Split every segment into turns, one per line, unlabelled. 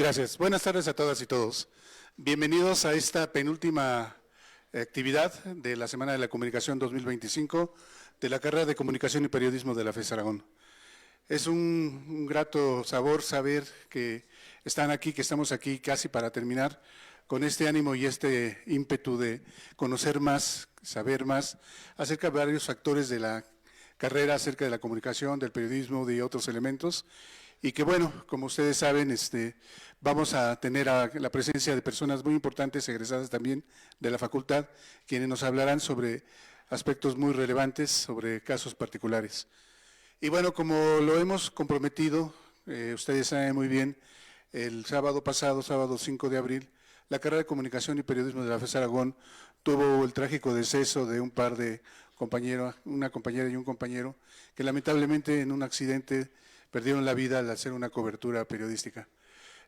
Gracias. Buenas tardes a todas y todos. Bienvenidos a esta penúltima actividad de la Semana de la Comunicación 2025 de la carrera de Comunicación y Periodismo de la FES Aragón. Es un grato sabor saber que están aquí, que estamos aquí casi para terminar con este ánimo y este ímpetu de conocer más, saber más acerca de varios factores de la carrera, acerca de la comunicación, del periodismo, de otros elementos. Y que bueno, como ustedes saben, vamos a tener la presencia de personas muy importantes, egresadas también de la facultad, quienes nos hablarán sobre aspectos muy relevantes, sobre casos particulares. Y bueno, como lo hemos comprometido, ustedes saben muy bien, el sábado pasado, sábado 5 de abril, la carrera de Comunicación y Periodismo de la FES Aragón tuvo el trágico deceso de un par de compañeros, una compañera y un compañero, que lamentablemente en un accidente perdieron la vida al hacer una cobertura periodística.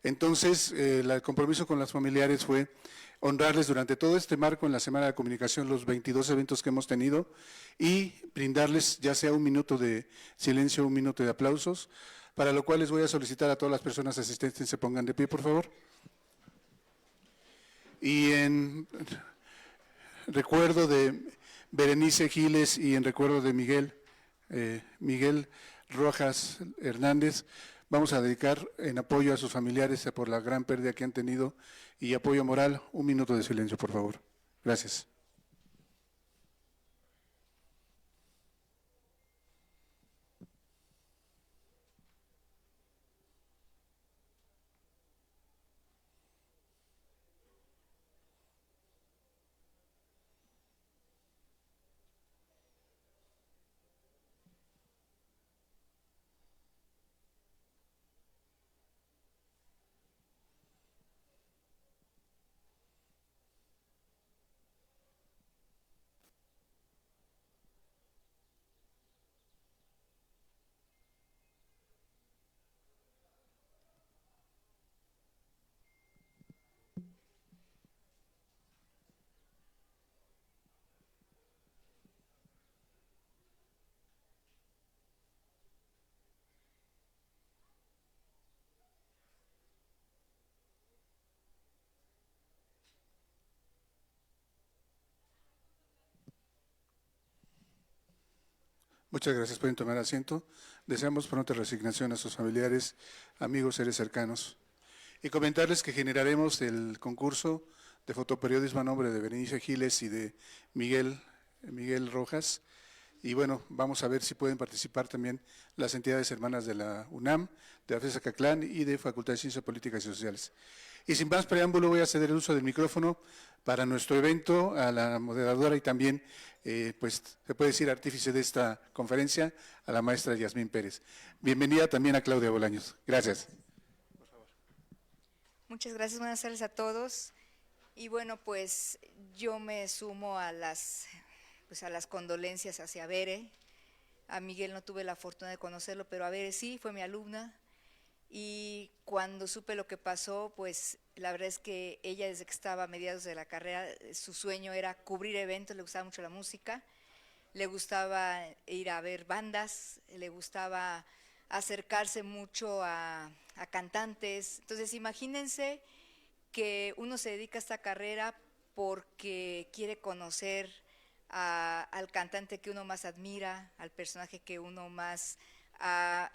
Entonces, el compromiso con las familiares fue honrarles durante todo este marco en la Semana de Comunicación los 22 eventos que hemos tenido y brindarles ya sea un minuto de silencio, un minuto de aplausos, para lo cual les voy a solicitar a todas las personas asistentes que se pongan de pie, por favor. Y en recuerdo de Berenice Giles y en recuerdo de Miguel Rojas Hernández, vamos a dedicar en apoyo a sus familiares por la gran pérdida que han tenido y apoyo moral, un minuto de silencio, por favor. Gracias. Muchas gracias. Pueden tomar asiento. Deseamos pronta resignación a sus familiares, amigos, seres cercanos. Y comentarles que generaremos el concurso de fotoperiodismo a nombre de Berenice Giles y de Miguel Rojas. Y bueno, vamos a ver si pueden participar también las entidades hermanas de la UNAM, de la FES Acatlán y de Facultad de Ciencias Políticas y Sociales. Y sin más preámbulo voy a ceder el uso del micrófono para nuestro evento a la moderadora y también, pues se puede decir artífice de esta conferencia, a la maestra Yasmín Pérez. Bienvenida también a Claudia Bolaños. Gracias.
Muchas gracias, buenas tardes a todos. Y bueno, pues yo me sumo a las condolencias hacia Bere. A Miguel no tuve la fortuna de conocerlo, pero a Bere sí, fue mi alumna. Y cuando supe lo que pasó, pues la verdad es que ella desde que estaba a mediados de la carrera, su sueño era cubrir eventos, le gustaba mucho la música, le gustaba ir a ver bandas, le gustaba acercarse mucho a cantantes. Entonces imagínense que uno se dedica a esta carrera porque quiere conocer al cantante que uno más admira, al personaje que uno más ha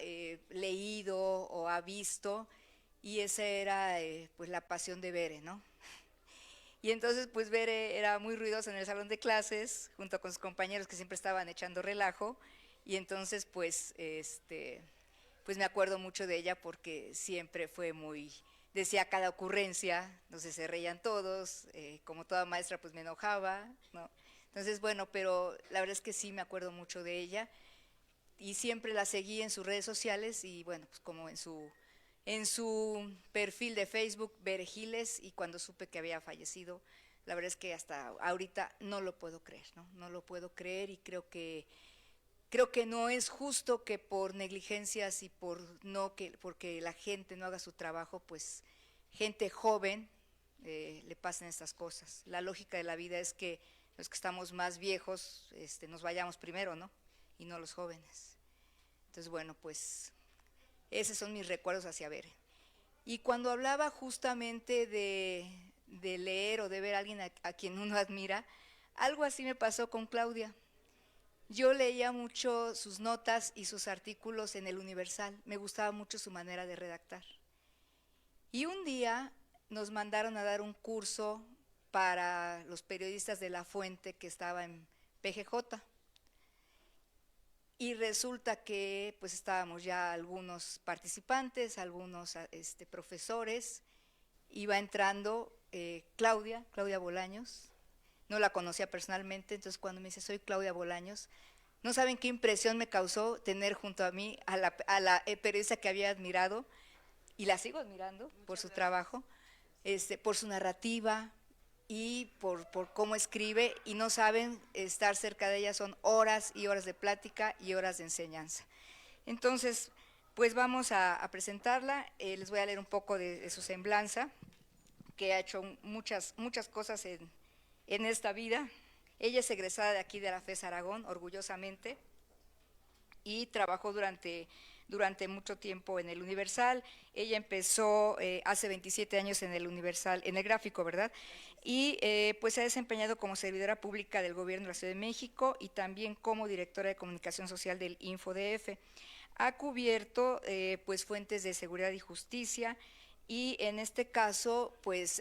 leído o ha visto, y esa era pues la pasión de Bere, ¿no? Y entonces pues Bere era muy ruidosa en el salón de clases, junto con sus compañeros que siempre estaban echando relajo, y entonces pues pues me acuerdo mucho de ella porque siempre fue muy, decía cada ocurrencia, entonces se reían todos, como toda maestra pues me enojaba, ¿no? Entonces bueno, pero la verdad es que sí me acuerdo mucho de ella y siempre la seguí en sus redes sociales y bueno, pues como en su perfil de Facebook, Bere Giles, y cuando supe que había fallecido, la verdad es que hasta ahorita no lo puedo creer, ¿no? No lo puedo creer y creo que no es justo que por negligencias y porque la gente no haga su trabajo, pues gente joven le pasen estas cosas. La lógica de la vida es que los que estamos más viejos nos vayamos primero, ¿no? Y no los jóvenes. Entonces, bueno, pues esos son mis recuerdos hacia Bere. Y cuando hablaba justamente de leer o de ver a alguien a quien uno admira, algo así me pasó con Claudia. Yo leía mucho sus notas y sus artículos en el Universal, me gustaba mucho su manera de redactar. Y un día nos mandaron a dar un curso para los periodistas de La Fuente que estaba en PGJ. Y resulta que pues estábamos ya algunos participantes, algunos profesores, iba entrando Claudia Bolaños, no la conocía personalmente, entonces cuando me dice soy Claudia Bolaños, no saben qué impresión me causó tener junto a mí a la periodista que había admirado, y la sigo admirando por su trabajo, por su narrativa y por cómo escribe, y no saben, estar cerca de ella son horas y horas de plática y horas de enseñanza. Entonces, pues vamos a presentarla, les voy a leer un poco de su semblanza, que ha hecho muchas cosas en esta vida. Ella es egresada de aquí de la FES Aragón, orgullosamente, y trabajó durante mucho tiempo en el Universal. Ella empezó hace 27 años en el Universal, en el gráfico, ¿verdad? Y pues se ha desempeñado como servidora pública del Gobierno de la Ciudad de México y también como directora de comunicación social del InfoDF. Ha cubierto pues fuentes de seguridad y justicia, y en este caso, pues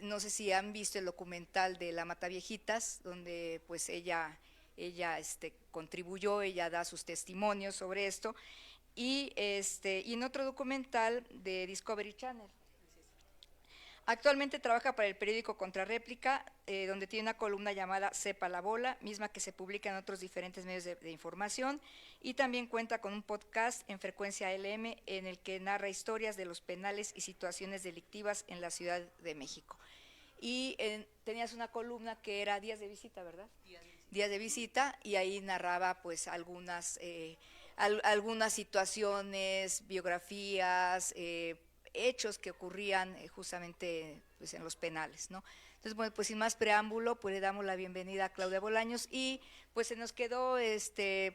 no sé si han visto el documental de La Mataviejitas, donde pues ella contribuyó, ella da sus testimonios sobre esto, y en otro documental de Discovery Channel. Actualmente trabaja para el periódico Contrarréplica, donde tiene una columna llamada Sepa la Bola, misma que se publica en otros diferentes medios de información, y también cuenta con un podcast en Frecuencia LM en el que narra historias de los penales y situaciones delictivas en la Ciudad de México. Y tenías una columna que era Días de Visita, ¿verdad? Días de Visita, y ahí narraba pues algunas situaciones, biografías, hechos que ocurrían justamente pues, en los penales, ¿no? Entonces, bueno, pues sin más preámbulo, pues le damos la bienvenida a Claudia Bolaños, y pues se nos quedó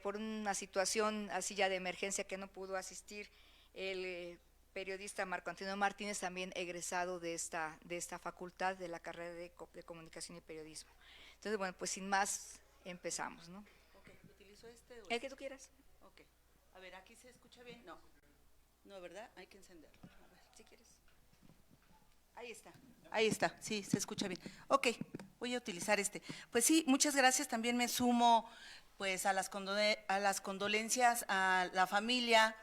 por una situación así ya de emergencia que no pudo asistir el periodista Marco Antonio Martínez, también egresado de esta facultad de la carrera de Comunicación y Periodismo. Entonces, bueno, pues sin más empezamos, ¿no?
Ok, ¿utilizo este o
El que tú quieras.
Ok, a ver, ¿aquí se escucha bien? No, no, ¿verdad? Hay que encenderlo, a ver.
Si quieres.
Ahí está, sí, se escucha bien. Ok, voy a utilizar este. Pues sí, muchas gracias, también me sumo pues a las condolencias a la familia,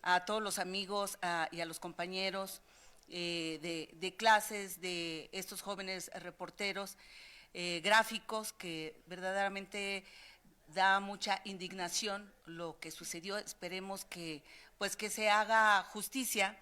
a todos los amigos y a los compañeros de clases de estos jóvenes reporteros gráficos, que verdaderamente da mucha indignación lo que sucedió. Esperemos que pues que se haga justicia.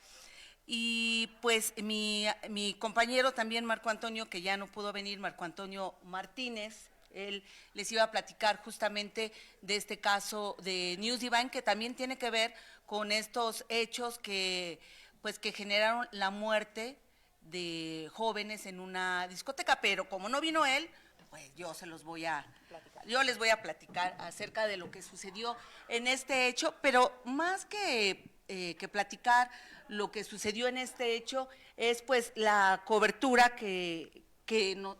Y pues mi compañero también, Marco Antonio, que ya no pudo venir, Marco Antonio Martínez, él les iba a platicar justamente de este caso de News Divine, que también tiene que ver con estos hechos que pues que generaron la muerte de jóvenes en una discoteca, pero como no vino él, pues yo les voy a platicar acerca de lo que sucedió en este hecho, pero más que platicar lo que sucedió en este hecho es pues la cobertura que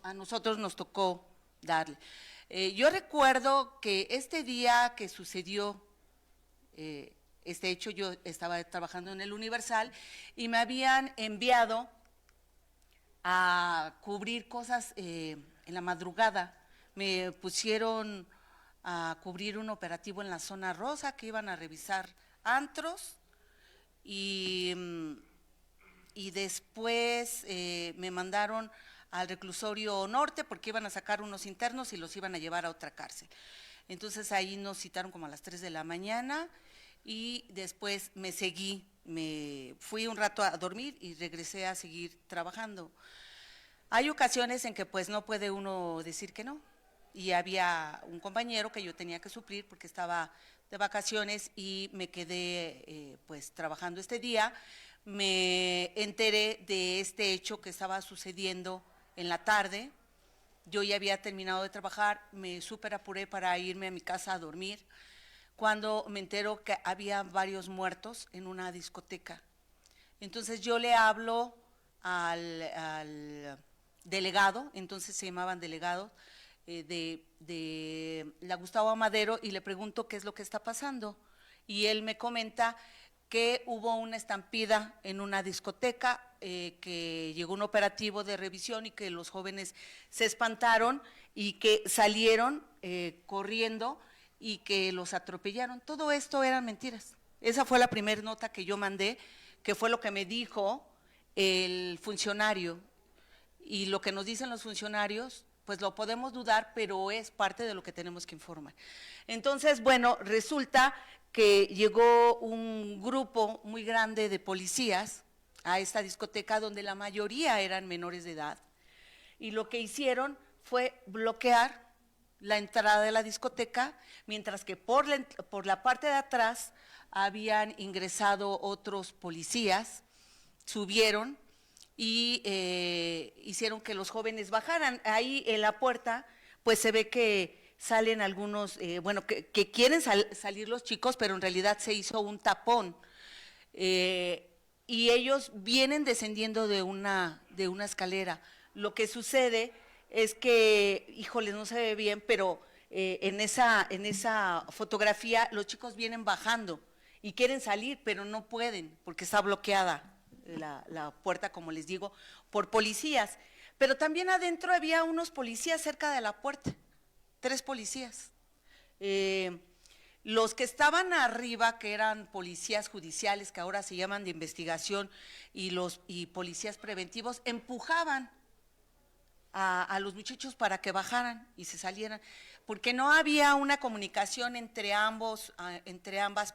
a nosotros nos tocó darle. Yo recuerdo que este día que sucedió este hecho, yo estaba trabajando en el Universal y me habían enviado a cubrir cosas en la madrugada. Me pusieron a cubrir un operativo en la zona rosa, que iban a revisar antros, y después me mandaron al reclusorio norte porque iban a sacar unos internos y los iban a llevar a otra cárcel. Entonces ahí nos citaron como a las 3 de la mañana y después me fui un rato a dormir y regresé a seguir trabajando. Hay ocasiones en que pues no puede uno decir que no, y había un compañero que yo tenía que suplir porque estaba de vacaciones y me quedé pues trabajando este día. Me enteré de este hecho que estaba sucediendo en la tarde. Yo ya había terminado de trabajar, me súper apuré para irme a mi casa a dormir, cuando me entero que había varios muertos en una discoteca. Entonces yo le hablo al delegado, entonces se llamaban delegados, de la Gustavo Amadero, y le pregunto qué es lo que está pasando. Y él me comenta que hubo una estampida en una discoteca, que llegó un operativo de revisión y que los jóvenes se espantaron y que salieron corriendo y que los atropellaron. Todo esto eran mentiras. Esa fue la primera nota que yo mandé, que fue lo que me dijo el funcionario. Y lo que nos dicen los funcionarios, pues lo podemos dudar, pero es parte de lo que tenemos que informar. Entonces, bueno, resulta que llegó un grupo muy grande de policías a esta discoteca, donde la mayoría eran menores de edad, y lo que hicieron fue bloquear la entrada de la discoteca, mientras que por la parte de atrás habían ingresado otros policías, subieron y hicieron que los jóvenes bajaran. Ahí en la puerta pues se ve que salen algunos, que quieren salir los chicos, pero en realidad se hizo un tapón, y ellos vienen descendiendo de una escalera. Lo que sucede es que, híjoles, no se ve bien, pero en esa fotografía los chicos vienen bajando y quieren salir, pero no pueden porque está bloqueada la puerta, como les digo, por policías. Pero también adentro había unos policías cerca de la puerta, 3 policías. Los que estaban arriba, que eran policías judiciales, que ahora se llaman de investigación, y policías preventivos, empujaban a los muchachos para que bajaran y se salieran, porque no había una comunicación entre ambas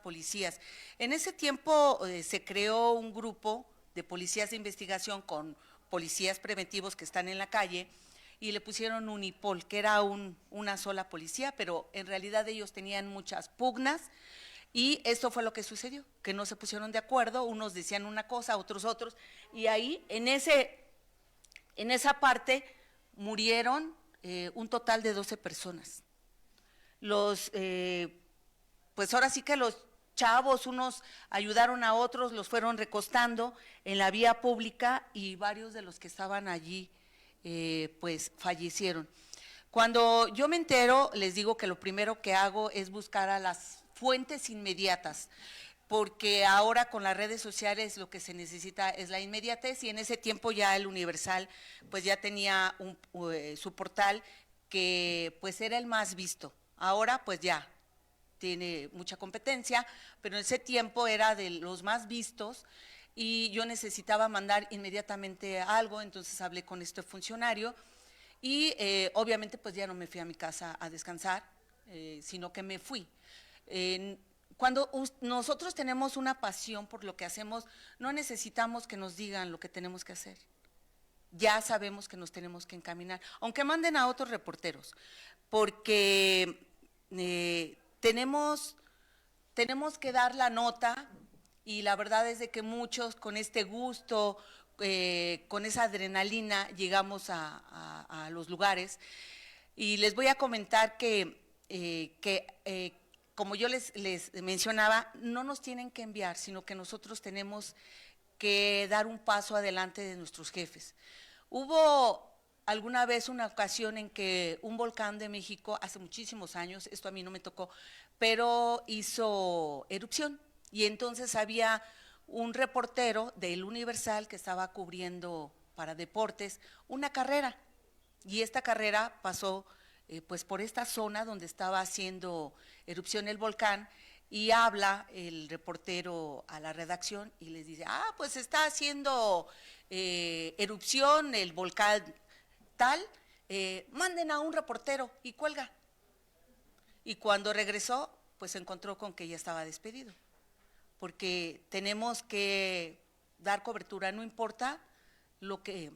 policías. En ese tiempo se creó un grupo de policías de investigación con policías preventivos que están en la calle, y le pusieron Unipol, que era una sola policía, pero en realidad ellos tenían muchas pugnas, y esto fue lo que sucedió, que no se pusieron de acuerdo, unos decían una cosa, otros, y ahí en esa parte murieron un total de 12 personas. Pues ahora sí que los chavos, unos ayudaron a otros, los fueron recostando en la vía pública, y varios de los que estaban allí pues fallecieron. Cuando yo me entero, les digo que lo primero que hago es buscar a las fuentes inmediatas, porque ahora con las redes sociales lo que se necesita es la inmediatez, y en ese tiempo ya el Universal pues ya tenía su portal, que pues era el más visto. Ahora pues ya tiene mucha competencia, pero en ese tiempo era de los más vistos, y yo necesitaba mandar inmediatamente algo. Entonces hablé con este funcionario, y obviamente pues ya no me fui a mi casa a descansar, sino que me fui. Cuando nosotros tenemos una pasión por lo que hacemos, no necesitamos que nos digan lo que tenemos que hacer. Ya sabemos que nos tenemos que encaminar, aunque manden a otros reporteros, porque tenemos que dar la nota, y la verdad es de que muchos con este gusto, con esa adrenalina, llegamos a los lugares. Y les voy a comentar que como yo les mencionaba, no nos tienen que enviar, sino que nosotros tenemos que dar un paso adelante de nuestros jefes. Hubo alguna vez una ocasión en que un volcán de México, hace muchísimos años, esto a mí no me tocó, pero hizo erupción, y entonces había un reportero del Universal que estaba cubriendo para deportes una carrera, y esta carrera pasó pues por esta zona donde estaba haciendo erupción el volcán, y habla el reportero a la redacción y les dice: pues está haciendo erupción el volcán tal, manden a un reportero, y cuelga. Y cuando regresó, pues se encontró con que ya estaba despedido, porque tenemos que dar cobertura, no importa lo que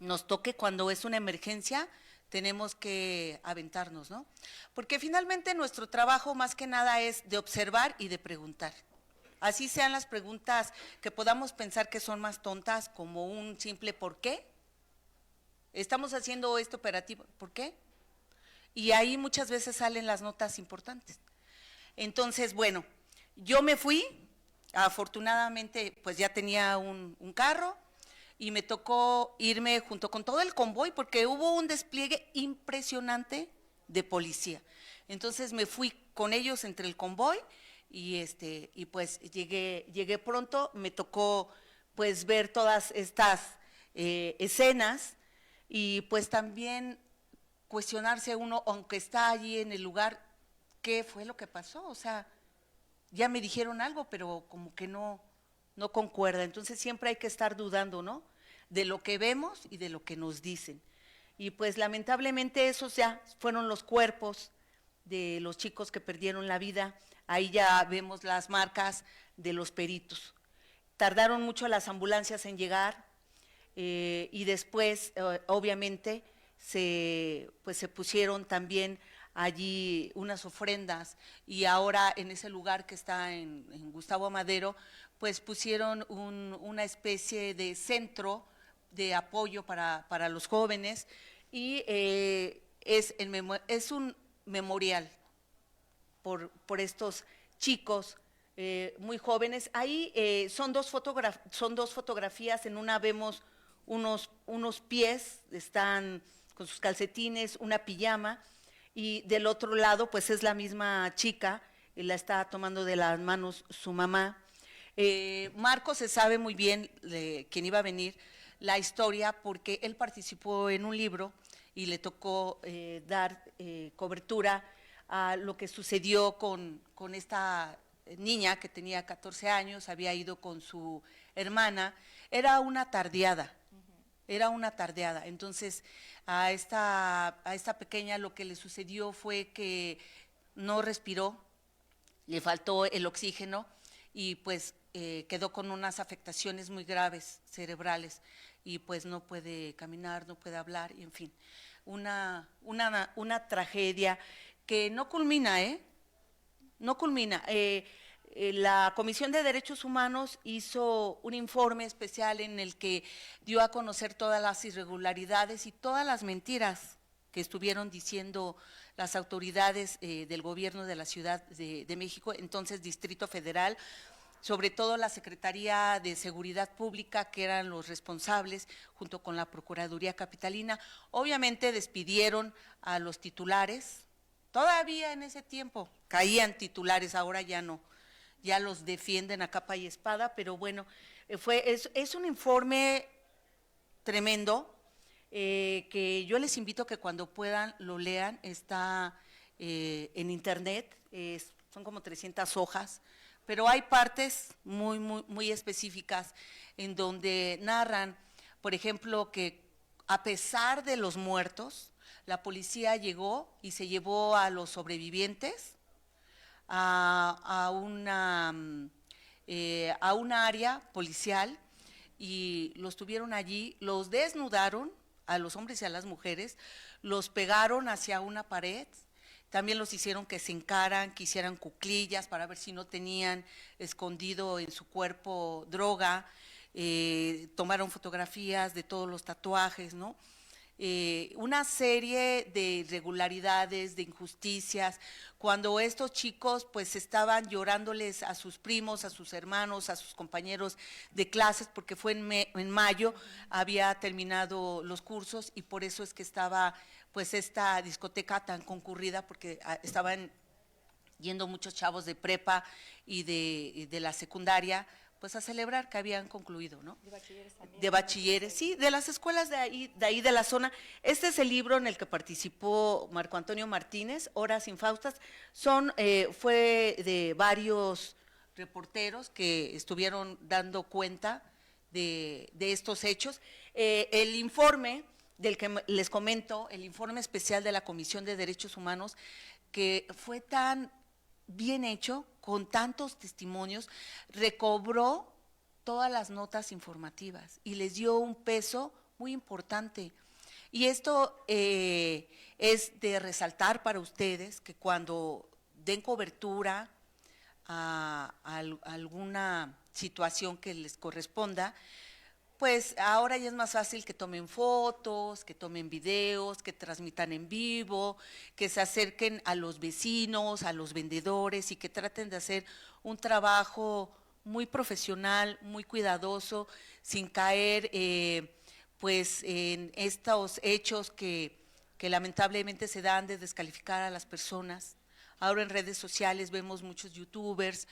nos toque. Cuando es una emergencia, tenemos que aventarnos, ¿no? Porque finalmente nuestro trabajo más que nada es de observar y de preguntar. Así sean las preguntas que podamos pensar que son más tontas, como un simple ¿por qué? Estamos haciendo este operativo, ¿por qué? Y ahí muchas veces salen las notas importantes. Entonces, bueno, yo me fui Afortunadamente, pues ya tenía un carro y me tocó irme junto con todo el convoy porque hubo un despliegue impresionante de policía. Entonces me fui con ellos entre el convoy y pues llegué pronto, me tocó pues ver todas estas escenas y pues también cuestionarse uno, aunque está allí en el lugar, ¿qué fue lo que pasó? O sea, ya me dijeron algo, pero como que no concuerda. Entonces siempre hay que estar dudando, ¿no? De lo que vemos y de lo que nos dicen. Y pues lamentablemente esos ya fueron los cuerpos de los chicos que perdieron la vida. Ahí ya vemos las marcas de los peritos. Tardaron mucho las ambulancias en llegar y después, obviamente, pues se pusieron también allí unas ofrendas y ahora en ese lugar que está en Gustavo Amadero, pues pusieron una especie de centro de apoyo para los jóvenes y es un memorial por estos chicos muy jóvenes. Ahí son dos fotografías, en una vemos unos pies, están con sus calcetines, una pijama, y del otro lado pues es la misma chica, y la está tomando de las manos su mamá. Marco se sabe muy bien, quién iba a venir, la historia, porque él participó en un libro y le tocó dar cobertura a lo que sucedió con esta niña que tenía 14 años, había ido con su hermana, era una tardeada. Era una tardeada, entonces a esta pequeña lo que le sucedió fue que no respiró, le faltó el oxígeno y pues quedó con unas afectaciones muy graves cerebrales y pues no puede caminar, no puede hablar, y en fin, una tragedia que no culmina, no culmina. La Comisión de Derechos Humanos hizo un informe especial en el que dio a conocer todas las irregularidades y todas las mentiras que estuvieron diciendo las autoridades del gobierno de la Ciudad de México, entonces Distrito Federal, sobre todo la Secretaría de Seguridad Pública, que eran los responsables, junto con la Procuraduría Capitalina. Obviamente despidieron a los titulares, todavía en ese tiempo caían titulares, ahora ya no. Ya los defienden a capa y espada, pero bueno, es un informe tremendo que yo les invito a que cuando puedan lo lean, está en internet, son como 300 hojas, pero hay partes muy específicas en donde narran, por ejemplo, que a pesar de los muertos, la policía llegó y se llevó a los sobrevivientes a una área policial y los tuvieron allí, los desnudaron a los hombres y a las mujeres, los pegaron hacia una pared, también los hicieron que se encaran, que hicieran cuclillas para ver si no tenían escondido en su cuerpo droga, tomaron fotografías de todos los tatuajes, ¿no? Una serie de irregularidades, de injusticias, cuando estos chicos pues estaban llorándoles a sus primos, a sus hermanos, a sus compañeros de clases, porque fue en mayo, había terminado los cursos y por eso es que estaba pues esta discoteca tan concurrida, porque estaban yendo muchos chavos de prepa y de la secundaria, pues a celebrar que habían concluido, ¿no?
De bachilleres también.
De bachilleres, sí, de las escuelas de ahí de la zona. Este es el libro en el que participó Marco Antonio Martínez, Horas Infaustas, fue de varios reporteros que estuvieron dando cuenta de estos hechos. El informe del que les comento, el informe especial de la Comisión de Derechos Humanos, que fue tan bien hecho, con tantos testimonios, recobró todas las notas informativas y les dio un peso muy importante. Y esto es de resaltar para ustedes, que cuando den cobertura a alguna situación que les corresponda, pues ahora ya es más fácil que tomen fotos, que tomen videos, que transmitan en vivo, que se acerquen a los vecinos, a los vendedores y que traten de hacer un trabajo muy profesional, muy cuidadoso, sin caer pues en estos hechos que lamentablemente se dan de descalificar a las personas. Ahora en redes sociales vemos muchos youtubers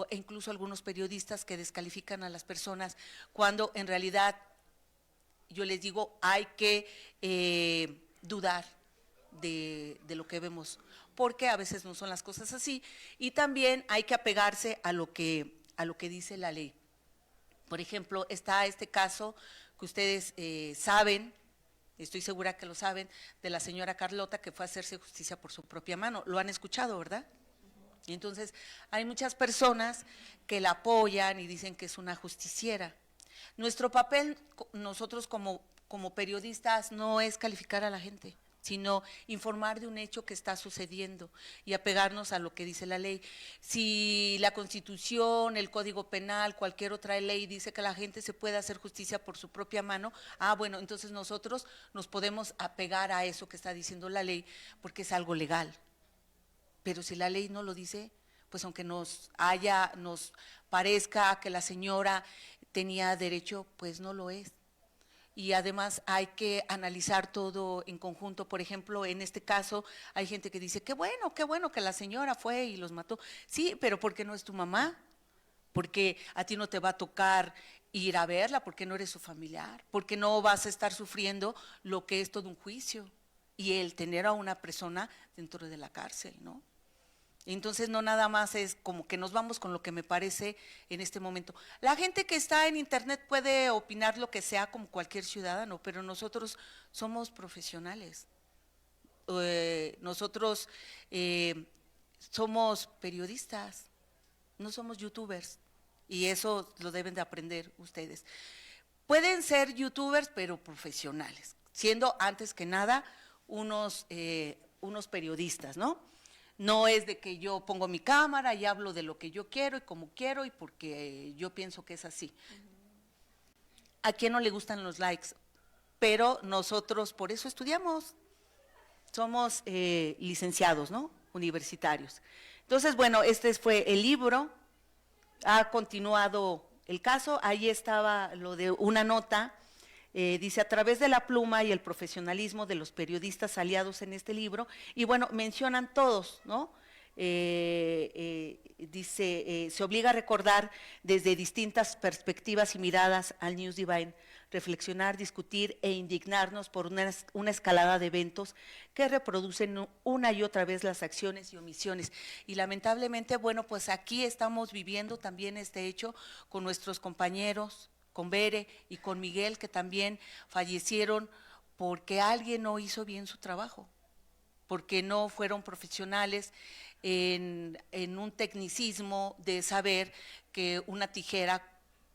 e incluso algunos periodistas que descalifican a las personas, cuando en realidad yo les digo hay que dudar de lo que vemos, porque a veces no son las cosas así, y también hay que apegarse a lo que dice la ley. Por ejemplo, está este caso que ustedes saben, estoy segura que lo saben, de la señora Carlota, que fue a hacerse justicia por su propia mano. Lo han escuchado, ¿verdad? Y entonces hay muchas personas que la apoyan y dicen que es una justiciera. Nuestro papel, nosotros como periodistas, no es calificar a la gente, sino informar de un hecho que está sucediendo y apegarnos a lo que dice la ley. Si la Constitución, el Código Penal, cualquier otra ley dice que la gente se puede hacer justicia por su propia mano, bueno, entonces nosotros nos podemos apegar a eso que está diciendo la ley, porque es algo legal. Pero si la ley no lo dice, pues aunque nos parezca que la señora tenía derecho, pues no lo es. Y además hay que analizar todo en conjunto. Por ejemplo, en este caso hay gente que dice, qué bueno que la señora fue y los mató. Sí, pero ¿por qué no es tu mamá? Porque a ti no te va a tocar ir a verla, porque no eres su familiar, porque no vas a estar sufriendo lo que es todo un juicio y el tener a una persona dentro de la cárcel, ¿no? Entonces no nada más es como que nos vamos con lo que me parece en este momento. La gente que está en internet puede opinar lo que sea como cualquier ciudadano, pero nosotros somos profesionales. Nosotros somos periodistas, no somos youtubers, y eso lo deben de aprender ustedes. Pueden ser youtubers, pero profesionales, siendo antes que nada unos periodistas, ¿no? No es de que yo pongo mi cámara y hablo de lo que yo quiero y como quiero y porque yo pienso que es así. ¿A quién no le gustan los likes? Pero nosotros por eso estudiamos, somos licenciados, ¿no? Universitarios. Entonces, bueno, este fue el libro, ha continuado el caso, ahí estaba lo de una nota. Dice, a través de la pluma y el profesionalismo de los periodistas aliados en este libro, y bueno, mencionan todos, ¿no? Dice, se obliga a recordar desde distintas perspectivas y miradas al News Divine, reflexionar, discutir e indignarnos por una escalada de eventos que reproducen una y otra vez las acciones y omisiones. Y lamentablemente, bueno, pues aquí estamos viviendo también este hecho con nuestros compañeros, con Bere y con Miguel, que también fallecieron porque alguien no hizo bien su trabajo, porque no fueron profesionales en un tecnicismo de saber que una tijera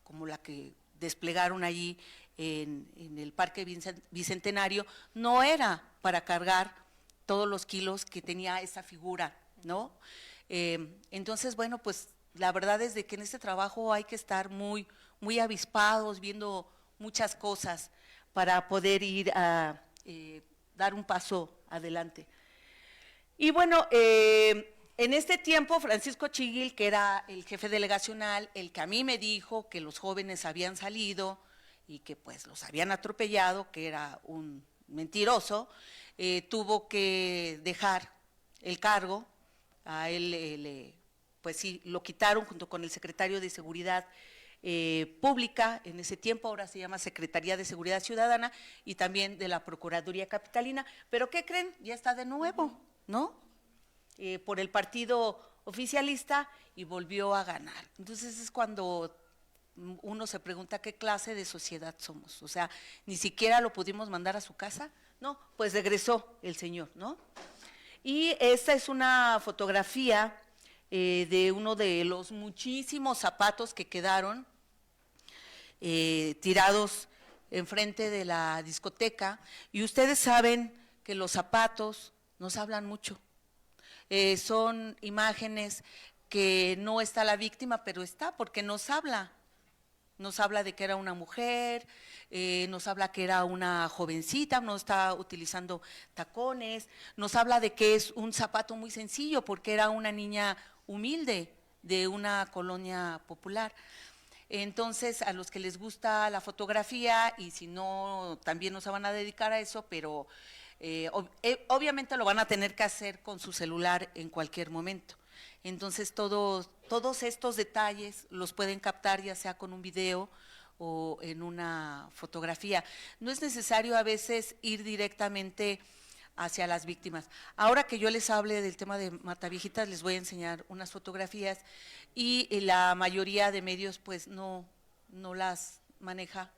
como la que desplegaron allí en el Parque Bicentenario no era para cargar todos los kilos que tenía esa figura, ¿no? Entonces, bueno, pues la verdad es de que en este trabajo hay que estar muy avispados, viendo muchas cosas para poder ir a dar un paso adelante. Y bueno, en este tiempo Francisco Chiguil, que era el jefe delegacional, el que a mí me dijo que los jóvenes habían salido y que pues los habían atropellado, que era un mentiroso, tuvo que dejar el cargo. A él pues sí, lo quitaron junto con el secretario de Seguridad Pública, en ese tiempo, ahora se llama Secretaría de Seguridad Ciudadana, y también de la Procuraduría Capitalina. Pero ¿qué creen? Ya está de nuevo, ¿no? Por el partido oficialista, y volvió a ganar. Entonces es cuando uno se pregunta qué clase de sociedad somos. O sea, ni siquiera lo pudimos mandar a su casa, no, pues regresó el señor, ¿no? Y esta es una fotografía de uno de los muchísimos zapatos que quedaron tirados enfrente de la discoteca, y ustedes saben que los zapatos nos hablan mucho. Son imágenes que no está la víctima, pero está porque nos habla de que era una mujer, nos habla que era una jovencita, no está utilizando tacones, nos habla de que es un zapato muy sencillo porque era una niña humilde, de una colonia popular. Entonces, a los que les gusta la fotografía, y si no, también no se van a dedicar a eso, pero obviamente lo van a tener que hacer con su celular en cualquier momento. Entonces, todos estos detalles los pueden captar ya sea con un video o en una fotografía. No es necesario a veces ir directamente hacia las víctimas. Ahora que yo les hable del tema de Mataviejitas, les voy a enseñar unas fotografías y la mayoría de medios pues no las maneja,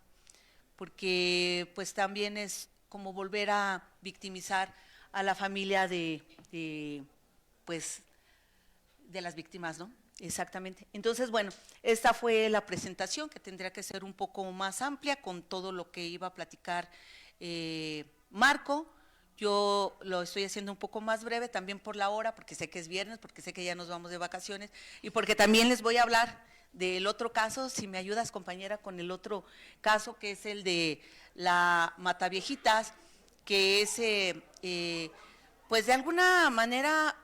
porque pues también es como volver a victimizar a la familia pues de las víctimas, ¿no? Exactamente. Entonces, bueno, esta fue la presentación, que tendría que ser un poco más amplia con todo lo que iba a platicar Marco. Yo lo estoy haciendo un poco más breve, también por la hora, porque sé que es viernes, porque sé que ya nos vamos de vacaciones, y porque también les voy a hablar del otro caso, si me ayudas, compañera, con el otro caso, que es el de la Mataviejitas, que es, pues de alguna manera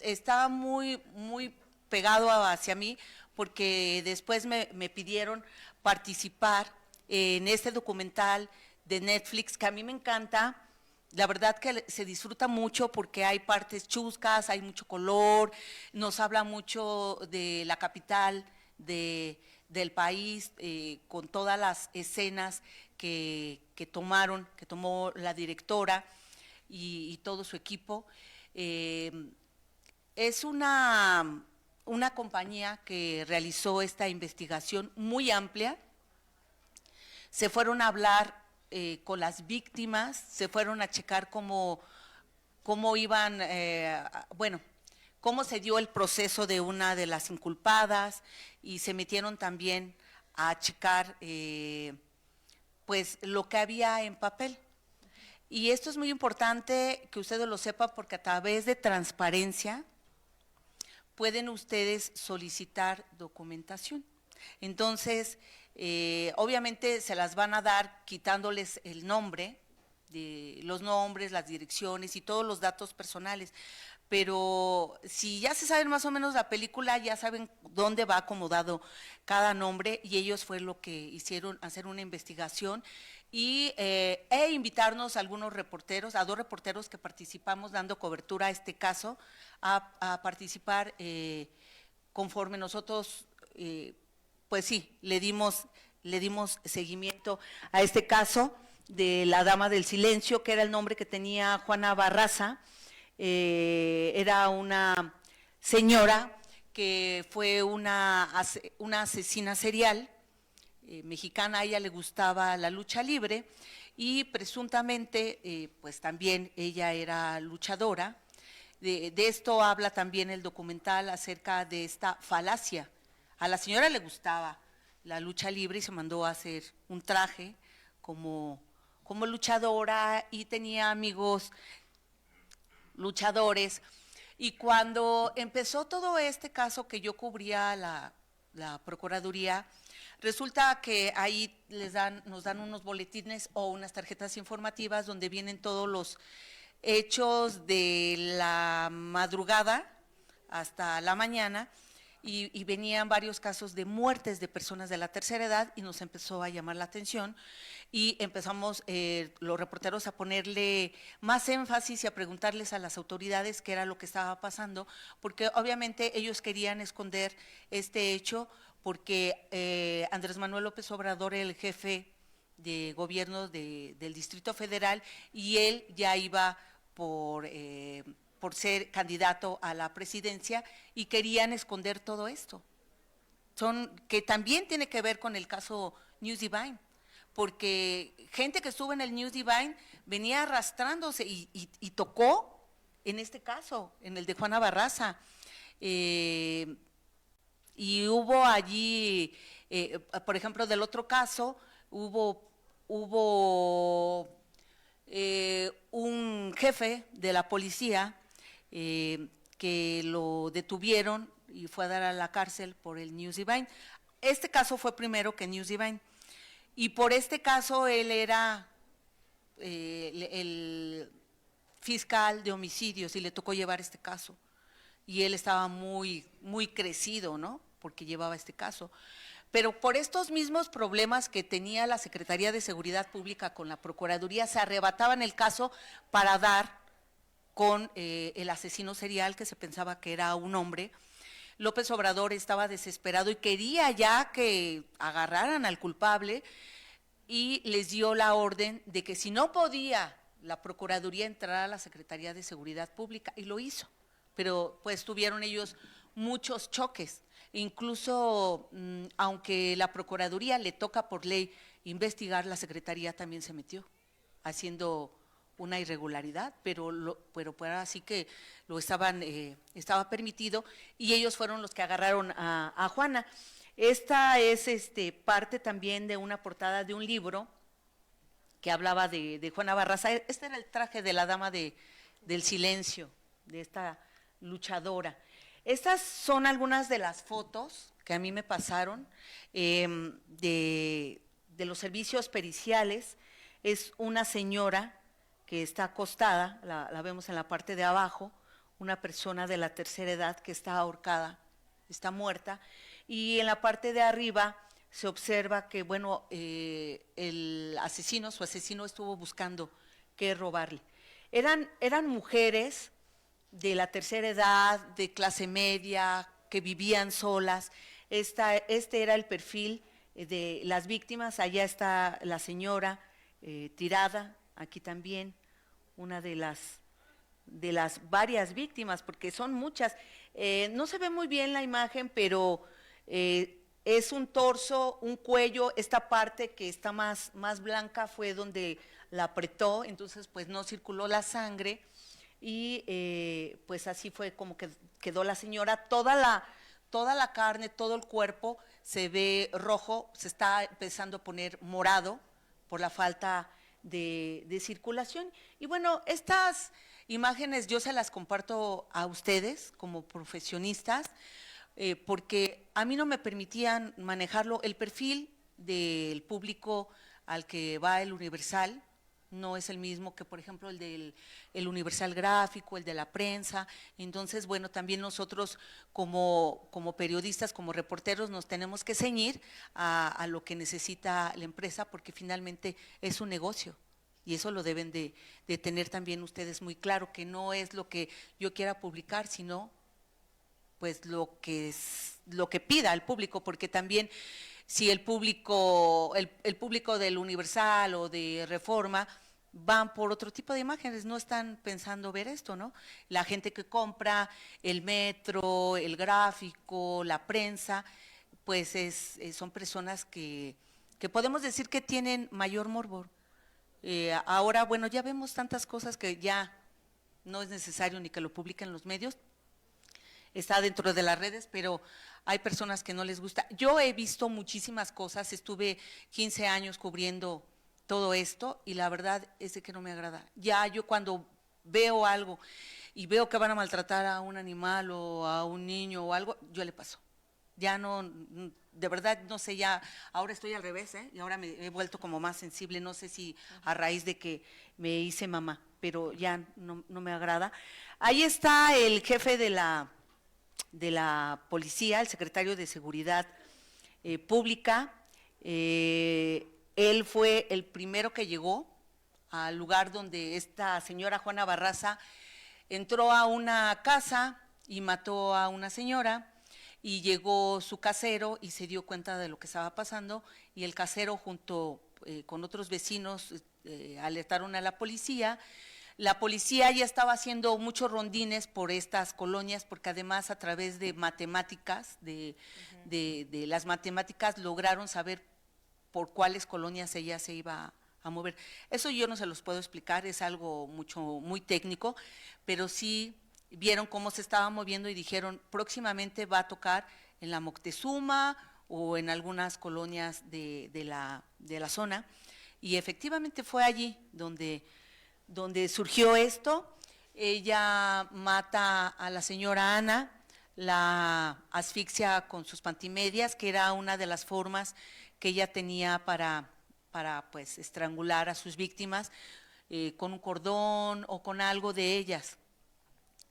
está muy pegado hacia mí, porque después me pidieron participar en este documental de Netflix, que a mí me encanta. La verdad que se disfruta mucho porque hay partes chuscas, hay mucho color, nos habla mucho de la capital del país, con todas las escenas que tomó la directora y todo su equipo. Es una compañía que realizó esta investigación muy amplia. Se fueron a hablar con las víctimas, se fueron a checar cómo iban, bueno, cómo se dio el proceso de una de las inculpadas, y se metieron también a checar pues lo que había en papel. Y esto es muy importante que ustedes lo sepan, porque a través de transparencia pueden ustedes solicitar documentación. Entonces, obviamente se las van a dar quitándoles el nombre, los nombres, las direcciones y todos los datos personales, pero si ya se saben más o menos la película, ya saben dónde va acomodado cada nombre, y ellos fue lo que hicieron, hacer una investigación e invitarnos a algunos reporteros, a 2 reporteros que participamos dando cobertura a este caso, a participar conforme nosotros, pues sí, le dimos seguimiento a este caso de la Dama del Silencio, que era el nombre que tenía Juana Barraza. Era una señora que fue una asesina serial mexicana. A ella le gustaba la lucha libre y presuntamente pues también ella era luchadora. De esto habla también el documental, acerca de esta falacia. A la señora le gustaba la lucha libre y se mandó a hacer un traje como luchadora, y tenía amigos luchadores. Y cuando empezó todo este caso que yo cubría, la Procuraduría, resulta que ahí nos dan unos boletines o unas tarjetas informativas donde vienen todos los hechos de la madrugada hasta la mañana, y venían varios casos de muertes de personas de la tercera edad, y nos empezó a llamar la atención, y empezamos los reporteros a ponerle más énfasis y a preguntarles a las autoridades qué era lo que estaba pasando, porque obviamente ellos querían esconder este hecho, porque Andrés Manuel López Obrador era el jefe de gobierno del Distrito Federal, y él ya iba por ser candidato a la presidencia, y querían esconder todo esto. Que también tiene que ver con el caso News Divine, porque gente que estuvo en el News Divine venía arrastrándose y tocó en este caso, en el de Juana Barraza. Y hubo allí, por ejemplo, del otro caso, hubo un jefe de la policía que lo detuvieron y fue a dar a la cárcel por el News Divine. Este caso fue primero que News Divine, y por este caso él era el fiscal de homicidios y le tocó llevar este caso. y él estaba muy, muy crecido, ¿no? Porque llevaba este caso. Pero por estos mismos problemas que tenía la Secretaría de Seguridad Pública con la Procuraduría, se arrebataban el caso para dar con el asesino serial, que se pensaba que era un hombre. López Obrador estaba desesperado y quería ya que agarraran al culpable, y les dio la orden de que si no podía la Procuraduría entrar a la Secretaría de Seguridad Pública, y lo hizo. Pero pues tuvieron ellos muchos choques. Incluso, aunque la Procuraduría le toca por ley investigar, la Secretaría también se metió, haciendo una irregularidad, pero pues así que lo estaba permitido, y ellos fueron los que agarraron a Juana. Esta es parte también de una portada de un libro que hablaba de Juana Barraza. Este era el traje de la dama del silencio, de esta luchadora. Estas son algunas de las fotos que a mí me pasaron de los servicios periciales. Es una señora que está acostada, la vemos en la parte de abajo, una persona de la tercera edad que está ahorcada, está muerta, y en la parte de arriba se observa que, bueno, el asesino, su asesino estuvo buscando qué robarle. Eran mujeres de la tercera edad, de clase media, que vivían solas. Este era el perfil de las víctimas. Allá está la señora tirada, aquí también, una de las varias víctimas, porque son muchas. No se ve muy bien la imagen, pero es un torso, un cuello. Esta parte que está más blanca fue donde la apretó, entonces pues no circuló la sangre, y pues así fue como que quedó la señora. Toda la carne, todo el cuerpo se ve rojo, se está empezando a poner morado por la falta de circulación. Y bueno, estas imágenes yo se las comparto a ustedes como profesionistas, porque a mí no me permitían manejarlo. El perfil del público al que va el Universal no es el mismo que, por ejemplo, el del Universal Gráfico, el de la prensa. Entonces, bueno, también nosotros como periodistas, como reporteros, nos tenemos que ceñir a lo que necesita la empresa, porque finalmente es un negocio. Y eso lo deben de tener también ustedes muy claro, que no es lo que yo quiera publicar, sino pues lo que pida el público, porque también si el público del Universal o de Reforma van por otro tipo de imágenes, no están pensando ver esto, ¿no? La gente que compra el Metro, el Gráfico, la prensa, pues son personas que podemos decir que tienen mayor morbo. Ahora, bueno, ya vemos tantas cosas que ya no es necesario ni que lo publiquen los medios, está dentro de las redes, pero hay personas que no les gusta. Yo he visto muchísimas cosas, estuve 15 años cubriendo todo esto, y la verdad es de que no me agrada. Ya yo cuando veo algo y veo que van a maltratar a un animal o a un niño o algo, yo le paso. Ya no, de verdad no sé, ya ahora estoy al revés, y ahora me he vuelto como más sensible, no sé si a raíz de que me hice mamá, pero ya no me agrada. Ahí está el jefe de la policía, el secretario de Seguridad Pública. Él fue el primero que llegó al lugar donde esta señora Juana Barraza entró a una casa y mató a una señora, y llegó su casero y se dio cuenta de lo que estaba pasando, y el casero junto con otros vecinos alertaron a la policía. La policía ya estaba haciendo muchos rondines por estas colonias, porque además a través de matemáticas, de las matemáticas, lograron saber por cuáles colonias ella se iba a mover. Eso yo no se los puedo explicar, es algo muy técnico, pero sí vieron cómo se estaba moviendo y dijeron, próximamente va a tocar en la Moctezuma o en algunas colonias de la zona, y efectivamente fue allí donde surgió esto. Ella mata a la señora Ana, la asfixia con sus pantimedias, que era una de las formas que ella tenía para pues estrangular a sus víctimas, con un cordón o con algo de ellas.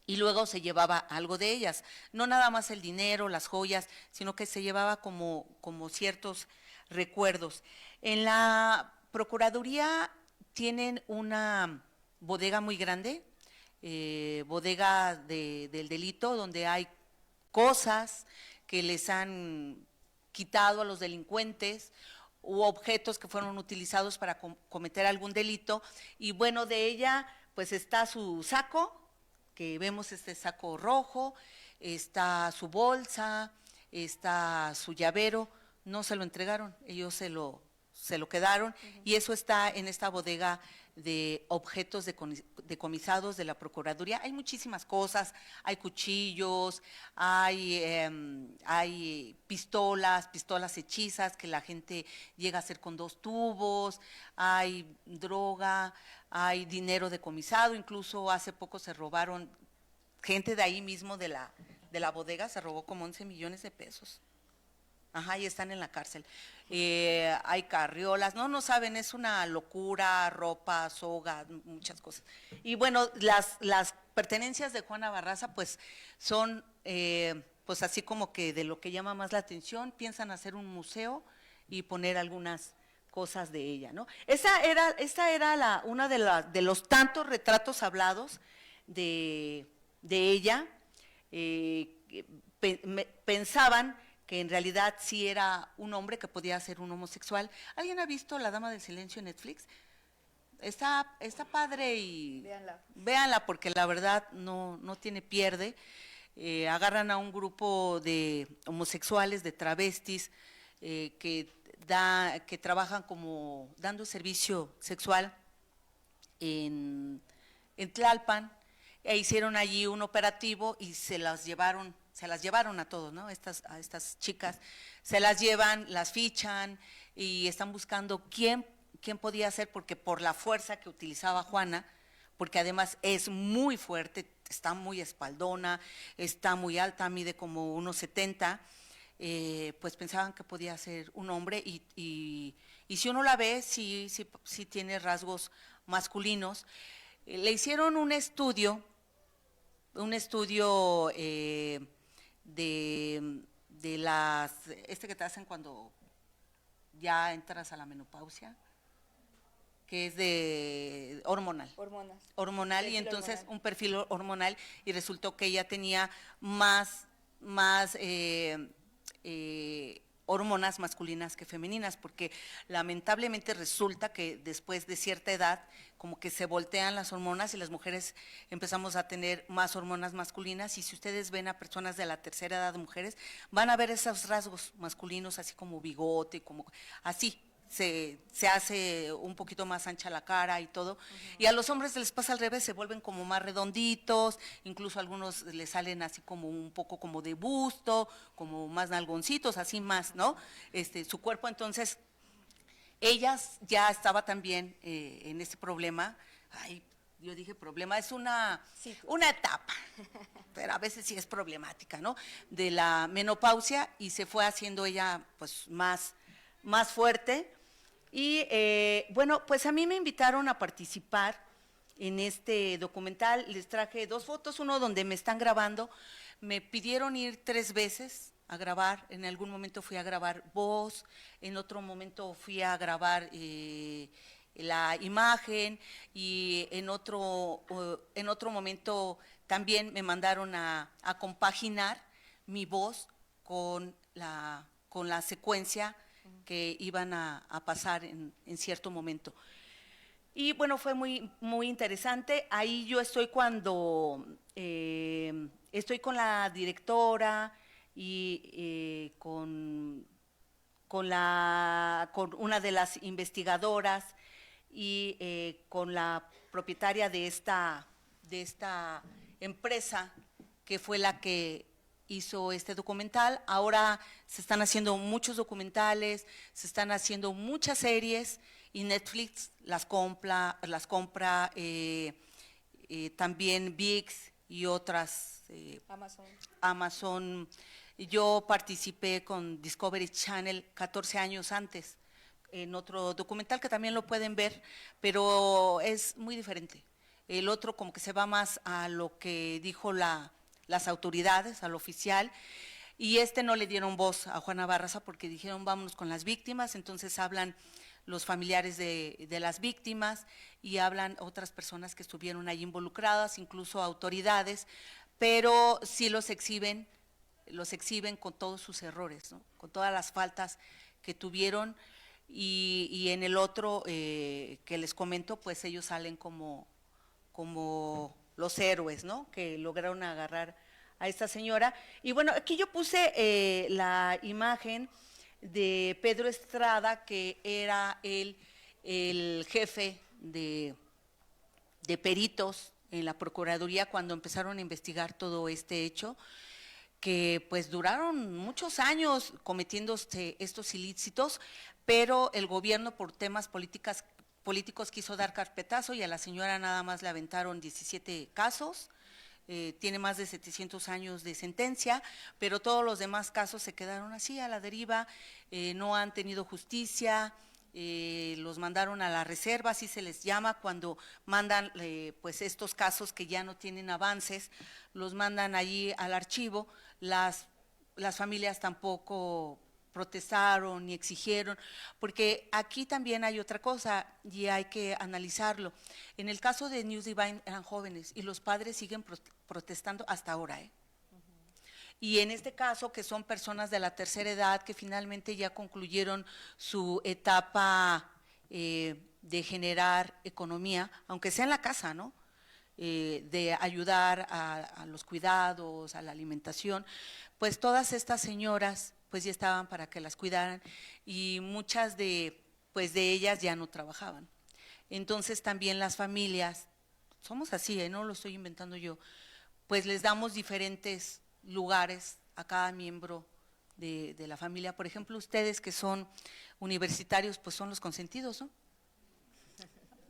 y luego se llevaba algo de ellas, no nada más el dinero, las joyas, sino que se llevaba como ciertos recuerdos. En la Procuraduría tienen una bodega muy grande, bodega del delito, donde hay cosas que les han quitado a los delincuentes u objetos que fueron utilizados para cometer algún delito, y bueno, de ella pues está su saco, que vemos este saco rojo, está su bolsa, está su llavero. No se lo entregaron, ellos se lo quedaron, y eso está en esta bodega de objetos decomisados de la Procuraduría. Hay muchísimas cosas, hay cuchillos, hay pistolas hechizas que la gente llega a hacer con 2 tubos, hay droga, hay dinero decomisado, incluso hace poco se robaron, gente de ahí mismo de la bodega se robó como 11 millones de pesos. Ajá, y están en la cárcel. Hay carriolas, no saben, es una locura, ropa, soga, muchas cosas. Y bueno, las pertenencias de Juana Barraza pues son pues así como que de lo que llama más la atención, piensan hacer un museo y poner algunas cosas de ella, ¿no? Esta era una de los tantos retratos hablados de ella. Pensaban que en realidad sí era un hombre que podía ser un homosexual. ¿Alguien ha visto La Dama del Silencio en Netflix? Está padre y véanla porque la verdad no tiene pierde. Agarran a un grupo de homosexuales, de travestis, que trabajan como dando servicio sexual en Tlalpan, e hicieron allí un operativo y se las llevaron a todos, ¿no? A estas chicas, se las llevan, las fichan y están buscando quién podía ser, porque por la fuerza que utilizaba Juana, porque además es muy fuerte, está muy espaldona, está muy alta, mide como 1,70, pues pensaban que podía ser un hombre y si uno la ve, sí tiene rasgos masculinos. Le hicieron un estudio de las, que te hacen cuando ya entras a la menopausia, que es de hormonal, y entonces hormonal. Un perfil hormonal, y resultó que ella tenía más hormonas masculinas que femeninas, porque lamentablemente resulta que después de cierta edad como que se voltean las hormonas y las mujeres empezamos a tener más hormonas masculinas, y si ustedes ven a personas de la tercera edad, mujeres, van a ver esos rasgos masculinos, así como bigote, como así. Se hace un poquito más ancha la cara y todo, y a los hombres les pasa al revés, se vuelven como más redonditos, incluso a algunos les salen así como un poco como de busto, como más nalgoncitos, así más, ¿no? Su cuerpo, entonces, ella ya estaba también en ese problema. Yo dije problema, es una etapa, pero a veces sí es problemática, ¿no? De la menopausia, y se fue haciendo ella pues más fuerte. Y bueno, pues a mí me invitaron a participar en este documental. Les traje 2 fotos, uno donde me están grabando. Me pidieron ir 3 veces a grabar. En algún momento fui a grabar voz, en otro momento fui a grabar la imagen, y en otro momento también me mandaron a compaginar mi voz con la secuencia que iban a pasar en cierto momento. Y bueno, fue muy, muy interesante. Ahí yo estoy cuando estoy con la directora y con una de las investigadoras y con la propietaria de esta empresa, que fue la que hizo este documental. Ahora se están haciendo muchos documentales, se están haciendo muchas series, y Netflix las compra, también ViX y otras, Amazon. Yo participé con Discovery Channel 14 años antes en otro documental que también lo pueden ver, pero es muy diferente. el otro como que se va más a lo que dijo las autoridades, al oficial, y no le dieron voz a Juana Barraza porque dijeron vámonos con las víctimas, entonces hablan los familiares de las víctimas y hablan otras personas que estuvieron ahí involucradas, incluso autoridades, pero sí los exhiben con todos sus errores, ¿no? Con todas las faltas que tuvieron, y en el otro que les comento, pues ellos salen como los héroes, ¿no? Que lograron agarrar a esta señora. Y bueno, aquí yo puse la imagen de Pedro Estrada, que era el jefe de peritos en la Procuraduría cuando empezaron a investigar todo este hecho, que pues duraron muchos años cometiendo estos ilícitos, pero el gobierno por temas políticos quiso dar carpetazo y a la señora nada más le aventaron 17 casos, tiene más de 700 años de sentencia, pero todos los demás casos se quedaron así a la deriva, no han tenido justicia, los mandaron a la reserva, así se les llama, cuando mandan pues estos casos que ya no tienen avances, los mandan allí al archivo, las familias tampoco protestaron ni exigieron, porque aquí también hay otra cosa y hay que analizarlo. En el caso de News Divine eran jóvenes y los padres siguen protestando hasta ahora, Y en este caso, que son personas de la tercera edad que finalmente ya concluyeron su etapa de generar economía, aunque sea en la casa, ¿no? De ayudar a los cuidados, a la alimentación, pues todas estas señoras pues ya estaban para que las cuidaran y muchas de ellas ya no trabajaban. Entonces también las familias, somos así, no lo estoy inventando yo, pues les damos diferentes lugares a cada miembro de la familia. Por ejemplo, ustedes que son universitarios, pues son los consentidos, ¿no?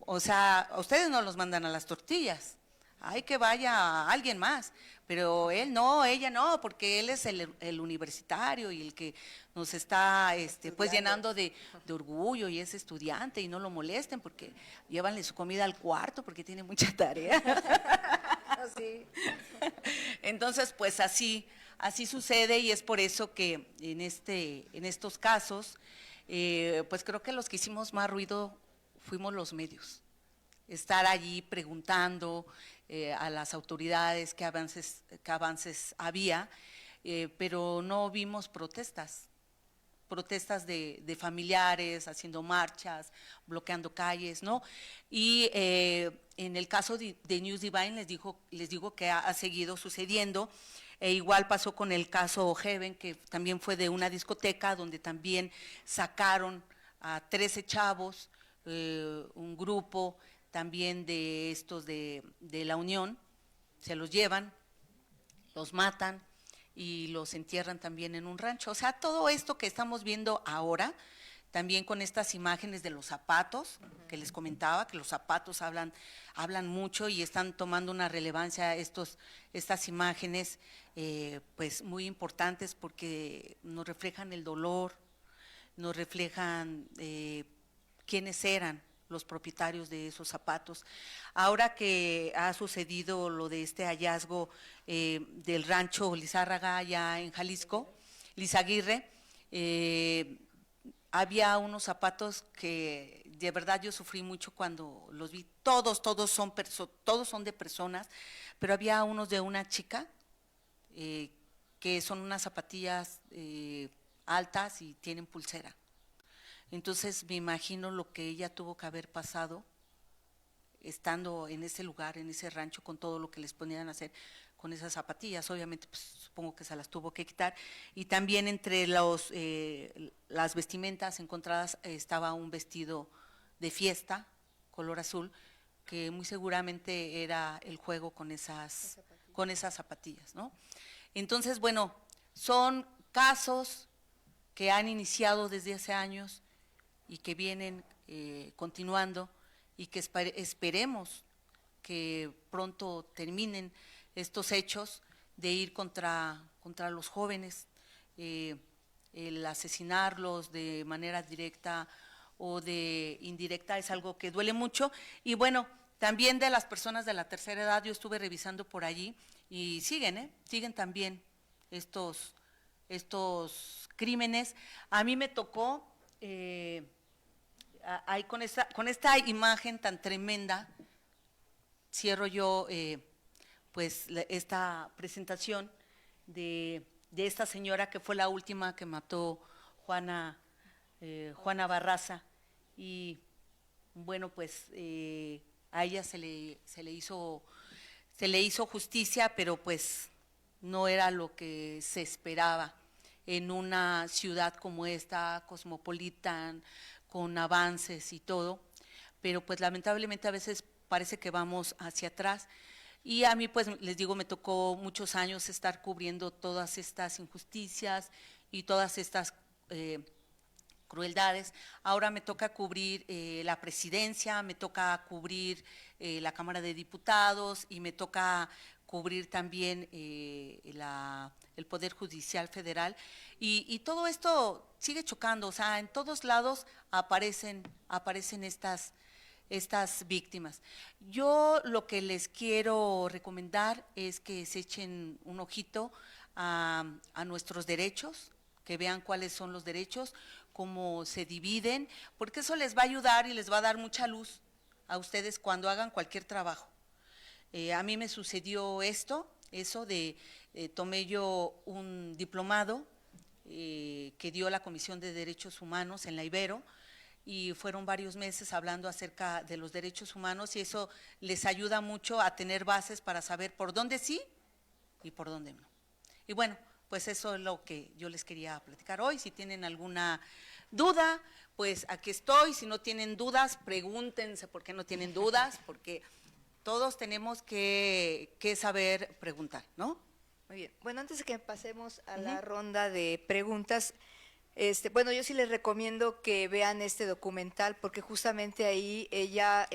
O sea, a ustedes no los mandan a las tortillas, hay que vaya alguien más, pero él no, ella no, porque él es el universitario y el que nos está pues llenando de orgullo y es estudiante y no lo molesten porque llévanle su comida al cuarto porque tiene mucha tarea.
Sí.
Entonces, pues así sucede y es por eso que en estos casos, pues creo que los que hicimos más ruido fuimos los medios. Estar allí preguntando a las autoridades qué avances había, pero no vimos protestas de familiares haciendo marchas, bloqueando calles, ¿no? Y en el caso de News Divine les digo que ha seguido sucediendo. Igual pasó con el caso Heaven, que también fue de una discoteca donde también sacaron a 13 chavos, un grupo también de estos de la Unión, se los llevan, los matan y los entierran también en un rancho. O sea, todo esto que estamos viendo ahora, también con estas imágenes de los zapatos, que les comentaba, que los zapatos hablan mucho y están tomando una relevancia estas imágenes, pues muy importantes porque nos reflejan el dolor, nos reflejan quiénes eran los propietarios de esos zapatos. Ahora que ha sucedido lo de este hallazgo del rancho Lizárraga allá en Jalisco, Lizaguirre, había unos zapatos que de verdad yo sufrí mucho cuando los vi, todos son de personas, pero había unos de una chica que son unas zapatillas altas y tienen pulsera. Entonces me imagino lo que ella tuvo que haber pasado estando en ese lugar, en ese rancho, con todo lo que les ponían a hacer con esas zapatillas. Obviamente, pues, supongo que se las tuvo que quitar. Y también entre las vestimentas encontradas estaba un vestido de fiesta, color azul, que muy seguramente era el juego con esas zapatillas, ¿no? Entonces, bueno, son casos que han iniciado desde hace años y que vienen continuando y que esperemos que pronto terminen estos hechos de ir contra los jóvenes, el asesinarlos de manera directa o de indirecta es algo que duele mucho. Y bueno, También de las personas de la tercera edad, yo estuve revisando por allí y siguen también estos crímenes. A mí me tocó, ahí con esta imagen tan tremenda, cierro yo pues esta presentación de esta señora que fue la última que mató Juana Barraza, y bueno, pues a ella se le hizo justicia, pero pues no era lo que se esperaba en una ciudad como esta, cosmopolitan, con avances y todo, pero pues lamentablemente a veces parece que vamos hacia atrás. Y a mí, pues, les digo, me tocó muchos años estar cubriendo todas estas injusticias y todas estas crueldades. Ahora me toca cubrir la presidencia, me toca cubrir la Cámara de Diputados y me toca cubrir también el Poder Judicial Federal. Y todo esto sigue chocando, o sea, en todos lados aparecen estas víctimas. Yo lo que les quiero recomendar es que se echen un ojito a nuestros derechos, que vean cuáles son los derechos, cómo se dividen, porque eso les va a ayudar y les va a dar mucha luz a ustedes cuando hagan cualquier trabajo. A mí me sucedió tomé yo un diplomado que dio la Comisión de Derechos Humanos en la Ibero, y fueron varios meses hablando acerca de los derechos humanos, y eso les ayuda mucho a tener bases para saber por dónde sí y por dónde no. Y bueno, pues eso es lo que yo les quería platicar hoy. Si tienen alguna duda, pues aquí estoy. Si no tienen dudas, pregúntense por qué no tienen dudas, porque todos tenemos que saber preguntar, ¿no?
Muy bien. Bueno, antes de que pasemos a la ronda de preguntas, bueno, yo sí les recomiendo que vean este documental, porque justamente ahí ella,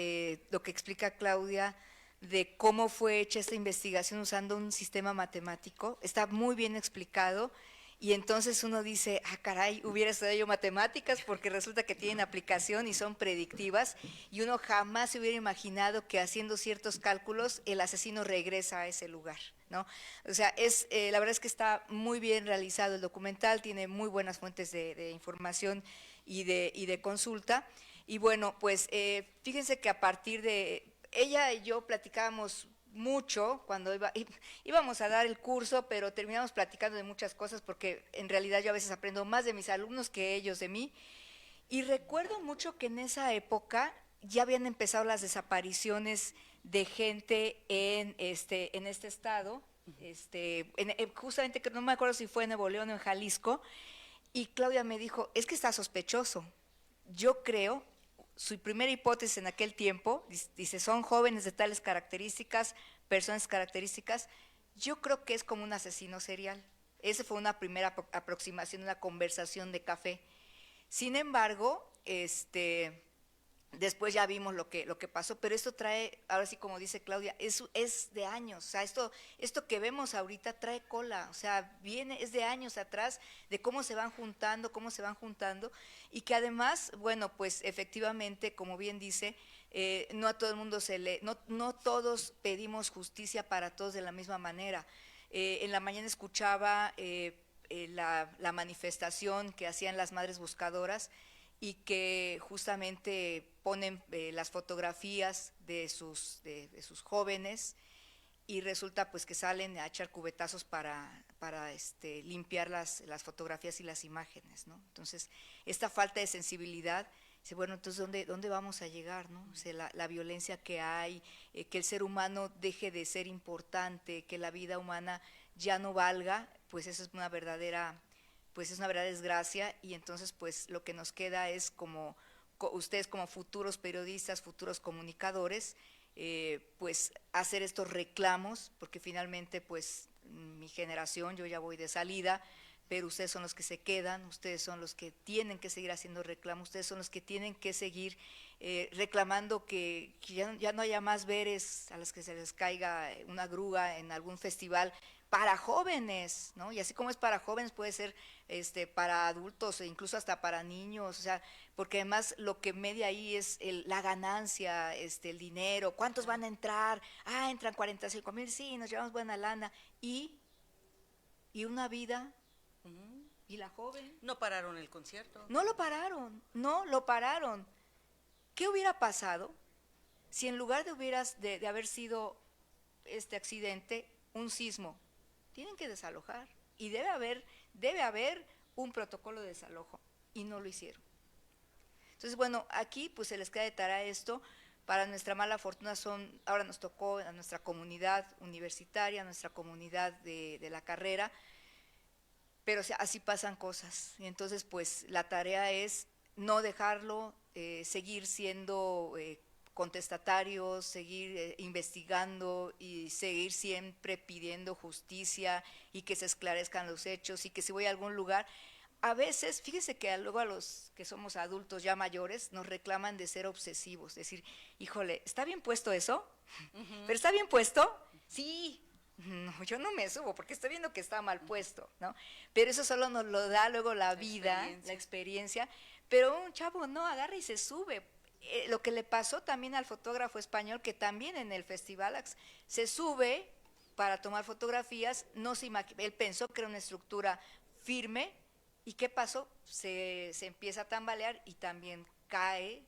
lo que explica Claudia de cómo fue hecha esta investigación usando un sistema matemático, está muy bien explicado, y entonces uno dice, caray, hubiera estudiado yo matemáticas, porque resulta que tienen aplicación y son predictivas, y uno jamás se hubiera imaginado que haciendo ciertos cálculos el asesino regresa a ese lugar, ¿no? O sea, la verdad es que está muy bien realizado el documental, tiene muy buenas fuentes de información y de consulta. Y bueno, pues fíjense que a partir de ella y yo platicábamos mucho cuando íbamos a dar el curso, pero terminamos platicando de muchas cosas, porque en realidad yo a veces aprendo más de mis alumnos que ellos de mí. Y recuerdo mucho que en esa época ya habían empezado las desapariciones de gente en este estado, justamente, que no me acuerdo si fue en Nuevo León o en Jalisco, y Claudia me dijo, es que está sospechoso. Yo creo, su primera hipótesis en aquel tiempo, dice, son jóvenes de tales características, personas características, yo creo que es como un asesino serial. Esa fue una primera aproximación, una conversación de café. Sin embargo, después ya vimos lo que pasó, pero esto trae, ahora sí, como dice Claudia, es de años. O sea, esto que vemos ahorita trae cola, o sea, es de años atrás, de cómo se van juntando, y que además, bueno, pues efectivamente, como bien dice, no a todo el mundo no todos pedimos justicia para todos de la misma manera. En la mañana escuchaba la manifestación que hacían las madres buscadoras, y que justamente ponen las fotografías de sus jóvenes, y resulta pues que salen a echar cubetazos para limpiar las fotografías y las imágenes, ¿no? Entonces, esta falta de sensibilidad, dice, bueno, entonces ¿dónde vamos a llegar, ¿no? O sea, la violencia que hay, que el ser humano deje de ser importante, que la vida humana ya no valga, pues eso es una verdadera desgracia. Y entonces pues lo que nos queda es, como ustedes como futuros periodistas, futuros comunicadores, pues hacer estos reclamos, porque finalmente pues mi generación, yo ya voy de salida, pero ustedes son los que se quedan, ustedes son los que tienen que seguir haciendo reclamos, ustedes son los que tienen que seguir reclamando que ya no haya más veres a las que se les caiga una grúa en algún festival para jóvenes, ¿no? Y así como es para jóvenes, puede ser para adultos e incluso hasta para niños, o sea, porque además lo que media ahí es la ganancia, el dinero, ¿cuántos van a entrar? Ah, entran 45,000, sí, nos llevamos buena lana, y una vida, y la joven.
No pararon el concierto.
No lo pararon, no lo pararon. ¿Qué hubiera pasado si en lugar de haber sido este accidente un sismo? Tienen que desalojar y debe haber un protocolo de desalojo y no lo hicieron. Entonces, bueno, aquí pues se les queda de tarea esto. Para nuestra mala fortuna ahora nos tocó a nuestra comunidad universitaria, a nuestra comunidad de la carrera, pero o sea, así pasan cosas. Y entonces, pues la tarea es no dejarlo, seguir siendo contestatarios, seguir investigando y seguir siempre pidiendo justicia y que se esclarezcan los hechos y que si voy a algún lugar, a veces, fíjese que luego a los que somos adultos ya mayores nos reclaman de ser obsesivos, decir, híjole, ¿está bien puesto eso? ¿Pero está bien puesto? Sí. No, yo no me subo porque estoy viendo que está mal puesto, ¿no? Pero eso solo nos lo da luego la vida, la experiencia. Pero un chavo no agarra y se sube. Lo que le pasó también al fotógrafo español, que también en el Festival se sube para tomar fotografías, él pensó que era una estructura firme, ¿y qué pasó? Se empieza a tambalear y también cae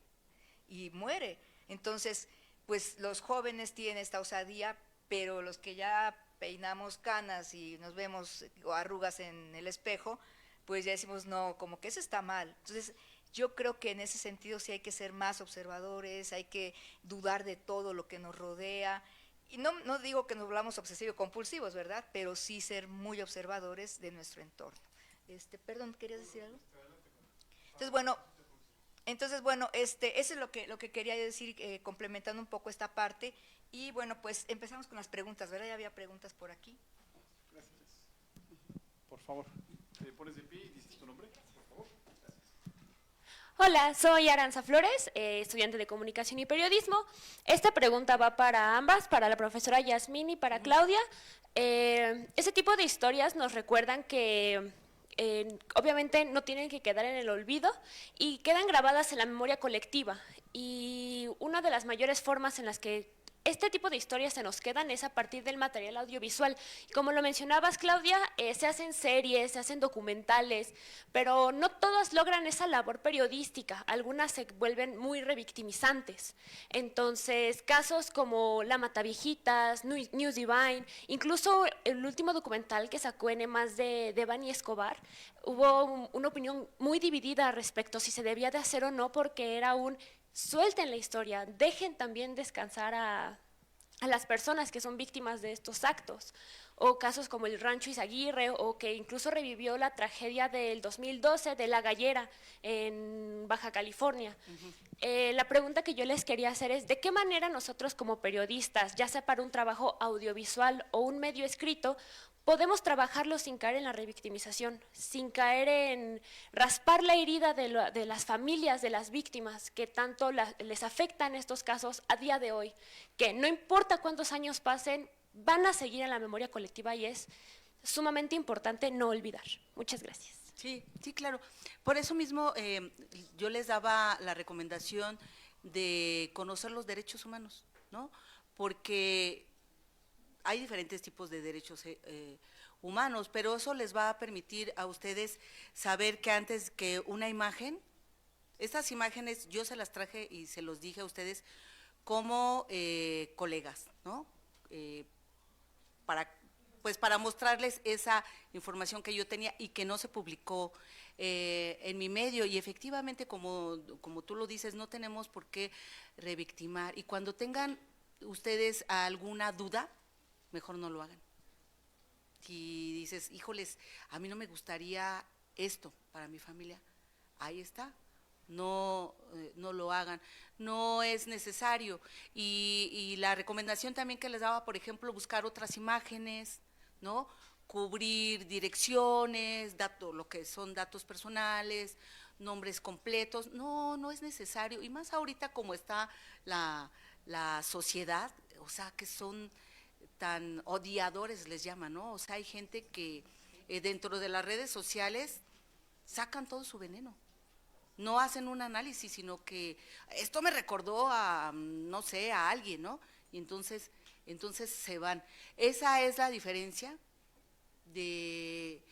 y muere. Entonces, pues los jóvenes tienen esta osadía, pero los que ya peinamos canas y nos vemos o arrugas en el espejo, pues ya decimos, no, como que eso está mal. Entonces, yo creo que en ese sentido sí hay que ser más observadores, hay que dudar de todo lo que nos rodea. Y no digo que nos volvamos obsesivos compulsivos, ¿verdad? Pero sí ser muy observadores de nuestro entorno. Perdón, ¿querías decir algo? Entonces, bueno, eso es lo que quería decir, complementando un poco esta parte. Y bueno, pues empezamos con las preguntas, ¿verdad? Ya había preguntas por aquí.
Gracias. Por favor, te pones de pie y dices tu nombre, por favor.
Hola, soy Aranza Flores, estudiante de Comunicación y Periodismo. Esta pregunta va para ambas, para la profesora Yasmín y para Claudia. Ese tipo de historias nos recuerdan que obviamente no tienen que quedar en el olvido y quedan grabadas en la memoria colectiva. Y una de las mayores formas en las que este tipo de historias se nos quedan es a partir del material audiovisual. Como lo mencionabas, Claudia, se hacen series, se hacen documentales, pero no todas logran esa labor periodística. Algunas se vuelven muy revictimizantes. Entonces, casos como La Mataviejitas, News Divine, incluso el último documental que sacó en más de Devani Escobar, hubo una opinión muy dividida respecto si se debía de hacer o no, porque era suelten la historia, dejen también descansar a las personas que son víctimas de estos actos, o casos como el Rancho Izaguirre, o que incluso revivió la tragedia del 2012 de La Gallera en Baja California. La pregunta que yo les quería hacer es, ¿de qué manera nosotros como periodistas, ya sea para un trabajo audiovisual o un medio escrito, podemos trabajarlo sin caer en la revictimización, sin caer en raspar la herida de las familias, de las víctimas, que tanto les afectan estos casos a día de hoy, que no importa cuántos años pasen, van a seguir en la memoria colectiva y es sumamente importante no olvidar? Muchas gracias.
Sí, sí, claro. Por eso mismo yo les daba la recomendación de conocer los derechos humanos, ¿no? Porque hay diferentes tipos de derechos humanos, pero eso les va a permitir a ustedes saber que antes que una imagen, estas imágenes yo se las traje y se los dije a ustedes como colegas, ¿no? Para mostrarles esa información que yo tenía y que no se publicó en mi medio. Y efectivamente, como tú lo dices, no tenemos por qué revictimar. Y cuando tengan ustedes alguna duda, mejor no lo hagan. Si dices, híjoles, a mí no me gustaría esto para mi familia, ahí está. No lo hagan, no es necesario. Y la recomendación también que les daba, por ejemplo, buscar otras imágenes, ¿no? Cubrir direcciones, lo que son datos personales, nombres completos. No, no es necesario, y más ahorita como está la sociedad, o sea, que son tan odiadores, les llaman, ¿no? O sea, hay gente que dentro de las redes sociales sacan todo su veneno. No hacen un análisis, sino que esto me recordó a, no sé, a alguien, ¿no? Y entonces se van. Esa es la diferencia de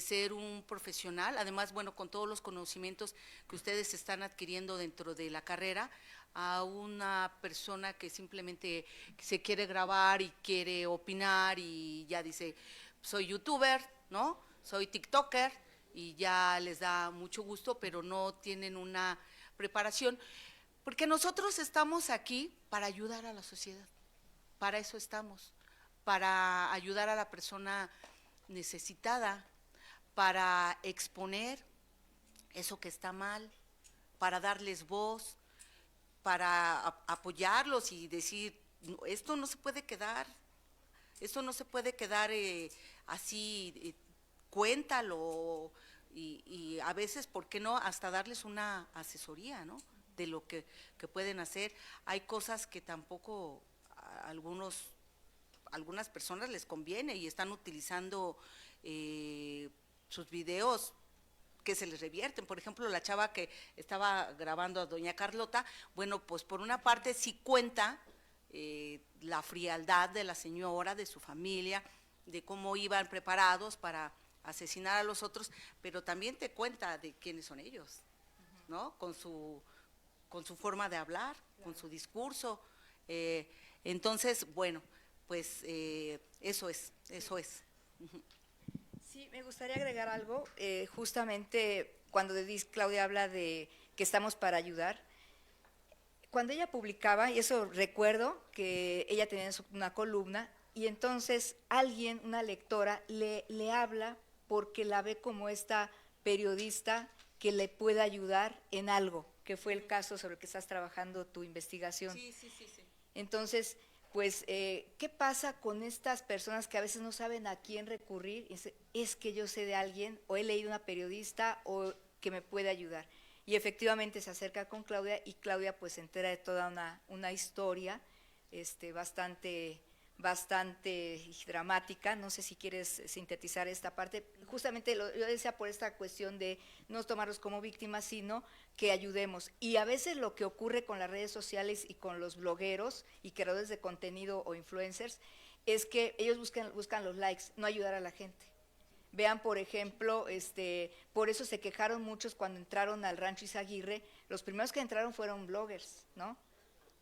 ser un profesional. Además, bueno, con todos los conocimientos que ustedes están adquiriendo dentro de la carrera, a una persona que simplemente se quiere grabar y quiere opinar y ya dice, soy youtuber, ¿no? Soy tiktoker, y ya les da mucho gusto, pero no tienen una preparación, porque nosotros estamos aquí para ayudar a la sociedad, para eso estamos, para ayudar a la persona necesitada, para exponer eso que está mal, para darles voz, para apoyarlos y decir, esto no se puede quedar, así, cuéntalo, y a veces, ¿por qué no?, hasta darles una asesoría, ¿no?, de lo que pueden hacer. Hay cosas que tampoco a algunas personas les conviene y están utilizando sus videos que se les revierten. Por ejemplo, la chava que estaba grabando a doña Carlota, bueno, pues por una parte sí cuenta la frialdad de la señora, de su familia, de cómo iban preparados para asesinar a los otros, pero también te cuenta de quiénes son ellos, ¿no? Con su forma de hablar, con su discurso. Entonces, bueno, pues eso es.
Sí, me gustaría agregar algo. Justamente cuando Claudia habla de que estamos para ayudar, cuando ella publicaba, y eso recuerdo, que ella tenía una columna, y entonces alguien, una lectora, le habla porque la ve como esta periodista que le puede ayudar en algo, que fue el caso sobre el que estás trabajando tu investigación.
Sí.
Entonces, pues, ¿qué pasa con estas personas que a veces no saben a quién recurrir? Y dice, es que yo sé de alguien, o he leído una periodista, o que me puede ayudar. Y efectivamente se acerca con Claudia, y Claudia pues se entera de toda una historia bastante dramática. No sé si quieres sintetizar esta parte. Justamente yo decía por esta cuestión de no tomarlos como víctimas, sino que ayudemos. Y a veces lo que ocurre con las redes sociales y con los blogueros y creadores de contenido o influencers es que ellos buscan los likes, no ayudar a la gente. Vean, por ejemplo, por eso se quejaron muchos cuando entraron al Rancho Izaguirre. Los primeros que entraron fueron bloggers, ¿no?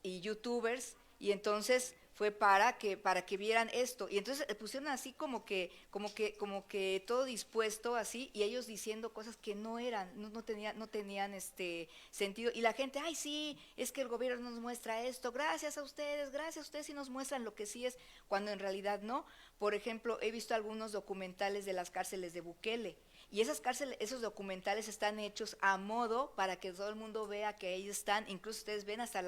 Y youtubers, y entonces fue para que vieran esto, y entonces pusieron así como que todo dispuesto así, y ellos diciendo cosas que no eran, no tenían sentido, y la gente, ay sí, es que el gobierno nos muestra esto, gracias a ustedes sí nos muestran lo que sí es, cuando en realidad no. Por ejemplo, he visto algunos documentales de las cárceles de Bukele, y esos documentales están hechos a modo para que todo el mundo vea que ahí están, incluso ustedes ven hasta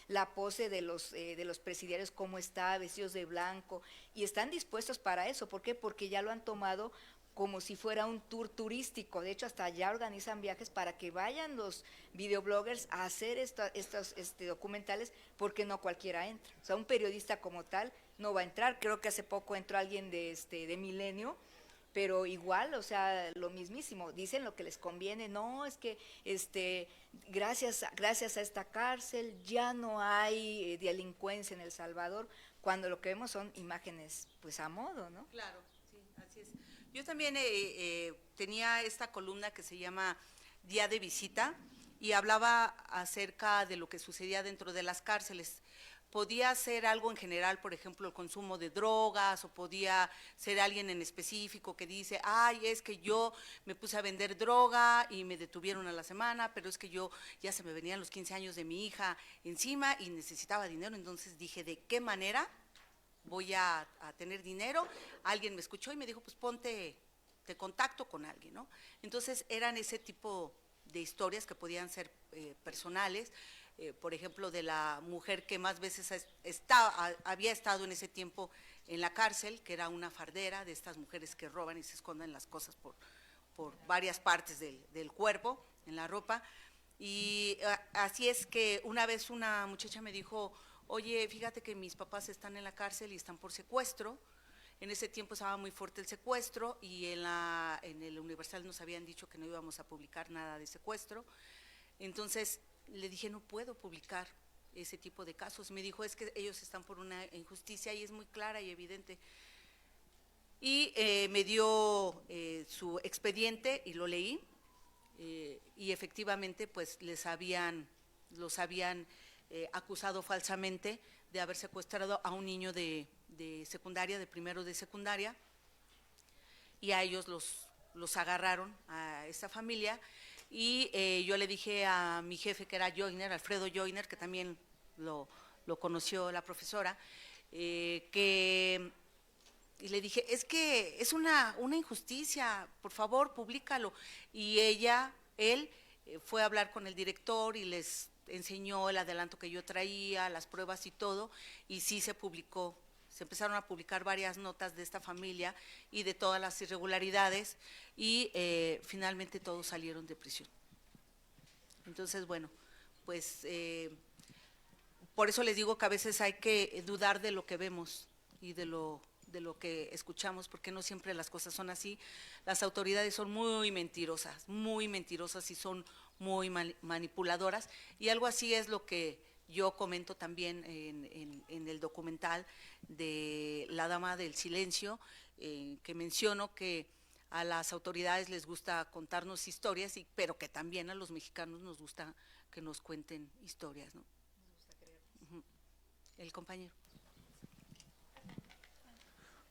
la pose de los presidiarios, cómo está, vestidos de blanco, y están dispuestos para eso. ¿Por qué? Porque ya lo han tomado como si fuera un tour turístico. De hecho, hasta ya organizan viajes para que vayan los videobloggers a hacer estos documentales, porque no cualquiera entra. O sea, un periodista como tal no va a entrar. Creo que hace poco entró alguien de Milenio, pero igual, o sea, lo mismísimo, dicen lo que les conviene. No, es que gracias a esta cárcel ya no hay delincuencia en El Salvador, cuando lo que vemos son imágenes pues a modo, ¿no?
Claro, sí, así es. Yo también tenía esta columna que se llama Día de Visita, y hablaba acerca de lo que sucedía dentro de las cárceles. Podía ser algo en general, por ejemplo, el consumo de drogas, o podía ser alguien en específico que dice, ay, es que yo me puse a vender droga y me detuvieron a la semana, pero es que yo ya se me venían los 15 años de mi hija encima y necesitaba dinero. Entonces dije, ¿de qué manera voy a tener dinero? Alguien me escuchó y me dijo, pues te contacto con alguien, ¿no? Entonces eran ese tipo de historias que podían ser personales. Por ejemplo, de la mujer que más veces había estado en ese tiempo en la cárcel, que era una fardera, de estas mujeres que roban y se esconden las cosas por varias partes del cuerpo, en la ropa. Y así es que una vez una muchacha me dijo, oye, fíjate que mis papás están en la cárcel y están por secuestro. En ese tiempo estaba muy fuerte el secuestro y en el Universal nos habían dicho que no íbamos a publicar nada de secuestro. Entonces le dije, no puedo publicar ese tipo de casos. Me dijo, es que ellos están por una injusticia y es muy clara y evidente. Y me dio su expediente y lo leí. Y efectivamente pues los habían acusado falsamente de haber secuestrado a un niño de secundaria, de primero de secundaria, y a ellos los agarraron, a esta familia, y yo le dije a mi jefe, que era Joyner, Alfredo Joyner, que también lo conoció la profesora, y le dije, es que es una injusticia, por favor, públicalo. Y él fue a hablar con el director y les enseñó el adelanto que yo traía, las pruebas y todo, y sí se publicó. Se empezaron a publicar varias notas de esta familia y de todas las irregularidades, y finalmente todos salieron de prisión. Entonces, bueno, pues por eso les digo que a veces hay que dudar de lo que vemos y de lo que escuchamos, porque no siempre las cosas son así. Las autoridades son muy mentirosas y son muy manipuladoras, y algo así es lo que yo comento también en el documental de La Dama del Silencio, que menciono que a las autoridades les gusta contarnos historias, pero que también a los mexicanos nos gusta que nos cuenten historias, ¿no? Ujú. El compañero.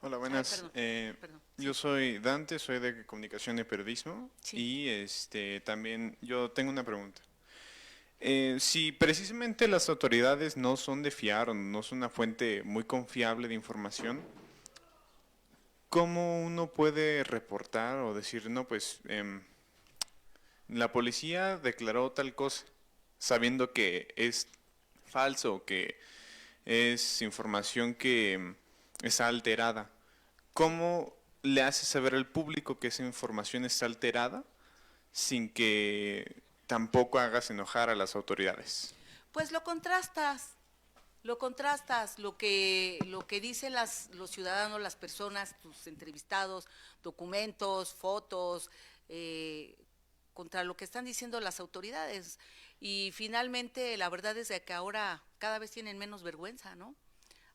Hola, buenas.
Perdón.
Yo soy Dante, soy de Comunicación y Periodismo,
Sí.
y también yo tengo una pregunta. Si precisamente las autoridades no son de fiar o no son una fuente muy confiable de información, ¿cómo uno puede reportar o decir, no, pues la policía declaró tal cosa, sabiendo que es falso o que es información que está alterada? ¿Cómo le hace saber al público que esa información está alterada sin que tampoco hagas enojar a las autoridades?
Pues lo contrastas, lo que dicen los ciudadanos, las personas, tus entrevistados, documentos, fotos, contra lo que están diciendo las autoridades. Y finalmente, la verdad es que ahora cada vez tienen menos vergüenza, ¿no?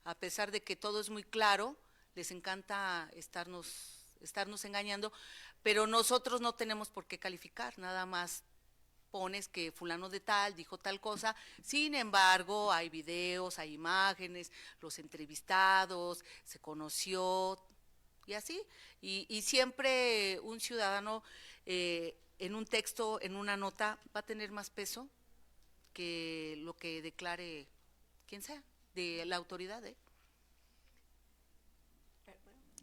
A pesar de que todo es muy claro, les encanta estarnos engañando, pero nosotros no tenemos por qué calificar, nada más pones que fulano de tal dijo tal cosa. Sin embargo, hay videos, hay imágenes, los entrevistados, se conoció y así. Y siempre un ciudadano en un texto, en una nota, va a tener más peso que lo que declare quien sea, de la autoridad, ¿eh?